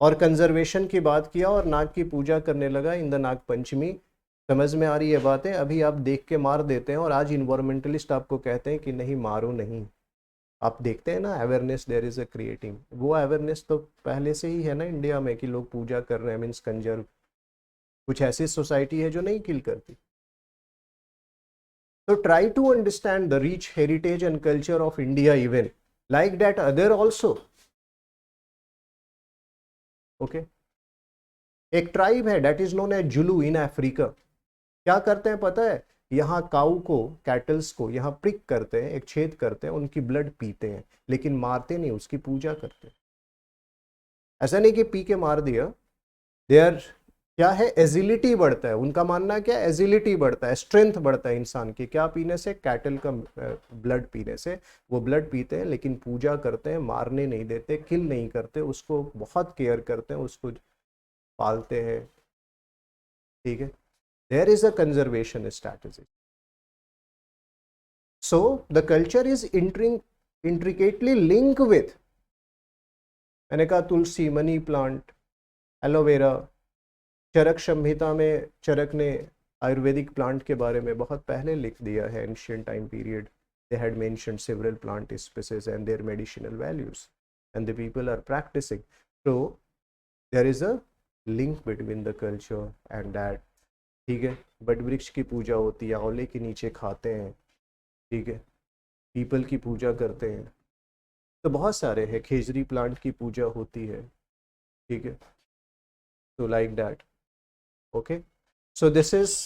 और कंजर्वेशन की बात किया और नाग की पूजा करने लगा इन द नाग पंचमी। समझ में आ रही है बातें, अभी आप देख के मार देते हैं और आज इन्वायरमेंटलिस्ट आपको कहते हैं कि नहीं मारो नहीं। आप देखते हैं ना awareness there is a creating, वो अवेयरनेस तो पहले से ही है ना इंडिया में कि लोग पूजा कर रहे हैं, मीन्स कंजर्व। कुछ ऐसी सोसाइटी है जो नहीं किल करती। तो try to understand the rich heritage and culture of India even like that other also. Okay, एक ट्राइब है that is known as Zulu in Africa. क्या करते हैं पता है, यहाँ काऊ को, कैटल्स को यहाँ प्रिक करते हैं, एक छेद करते हैं, उनकी ब्लड पीते हैं, लेकिन मारते नहीं, उसकी पूजा करते हैं। ऐसा नहीं कि पी के मार दिया। देयर क्या है, एजिलिटी बढ़ता है, उनका मानना क्या है, एजिलिटी बढ़ता है, स्ट्रेंथ बढ़ता है इंसान की, क्या पीने से, कैटल का ब्लड पीने से। वो ब्लड पीते हैं लेकिन पूजा करते हैं, मारने नहीं देते, किल नहीं करते, उसको बहुत केयर करते हैं, उसको पालते हैं, ठीक है। There is a conservation strategy. So the culture is intricately linked with, मैंने कहा तुलसी, मनी प्लांट, एलोवेरा। चरक संहिता में चरक ने आयुर्वेदिक प्लांट के बारे में बहुत पहले लिख दिया है, ancient time period. They had mentioned several plant species and their medicinal values, and the people are practicing. So there is a link between the culture and that, ठीक है। बट वृक्ष की पूजा होती है, आंवले के नीचे खाते हैं, ठीक है, पीपल की पूजा करते हैं, तो बहुत सारे हैं, खेजरी प्लांट की पूजा होती है, ठीक है। तो like that, okay. So this is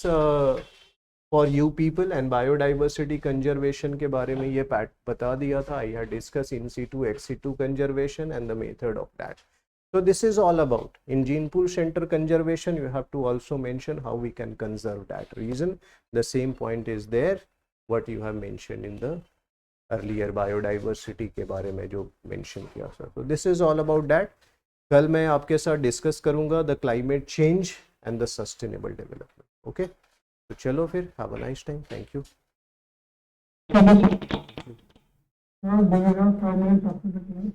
for you people and biodiversity conservation के बारे में ये बता दिया था। I have discuss in situ ex situ conservation and the method of that. So this is all about, in gene pool center conservation you have to also mention how we can conserve that reason. The same point is there what you have mentioned in the earlier biodiversity के बारे में जो mention किया sir. So this is all about that. कल मैं आपके साथ discuss करूँगा the climate change and the sustainable development. Okay? तो चलो फिर, have a nice time. Thank you. Now, do you have 5 minutes after the class?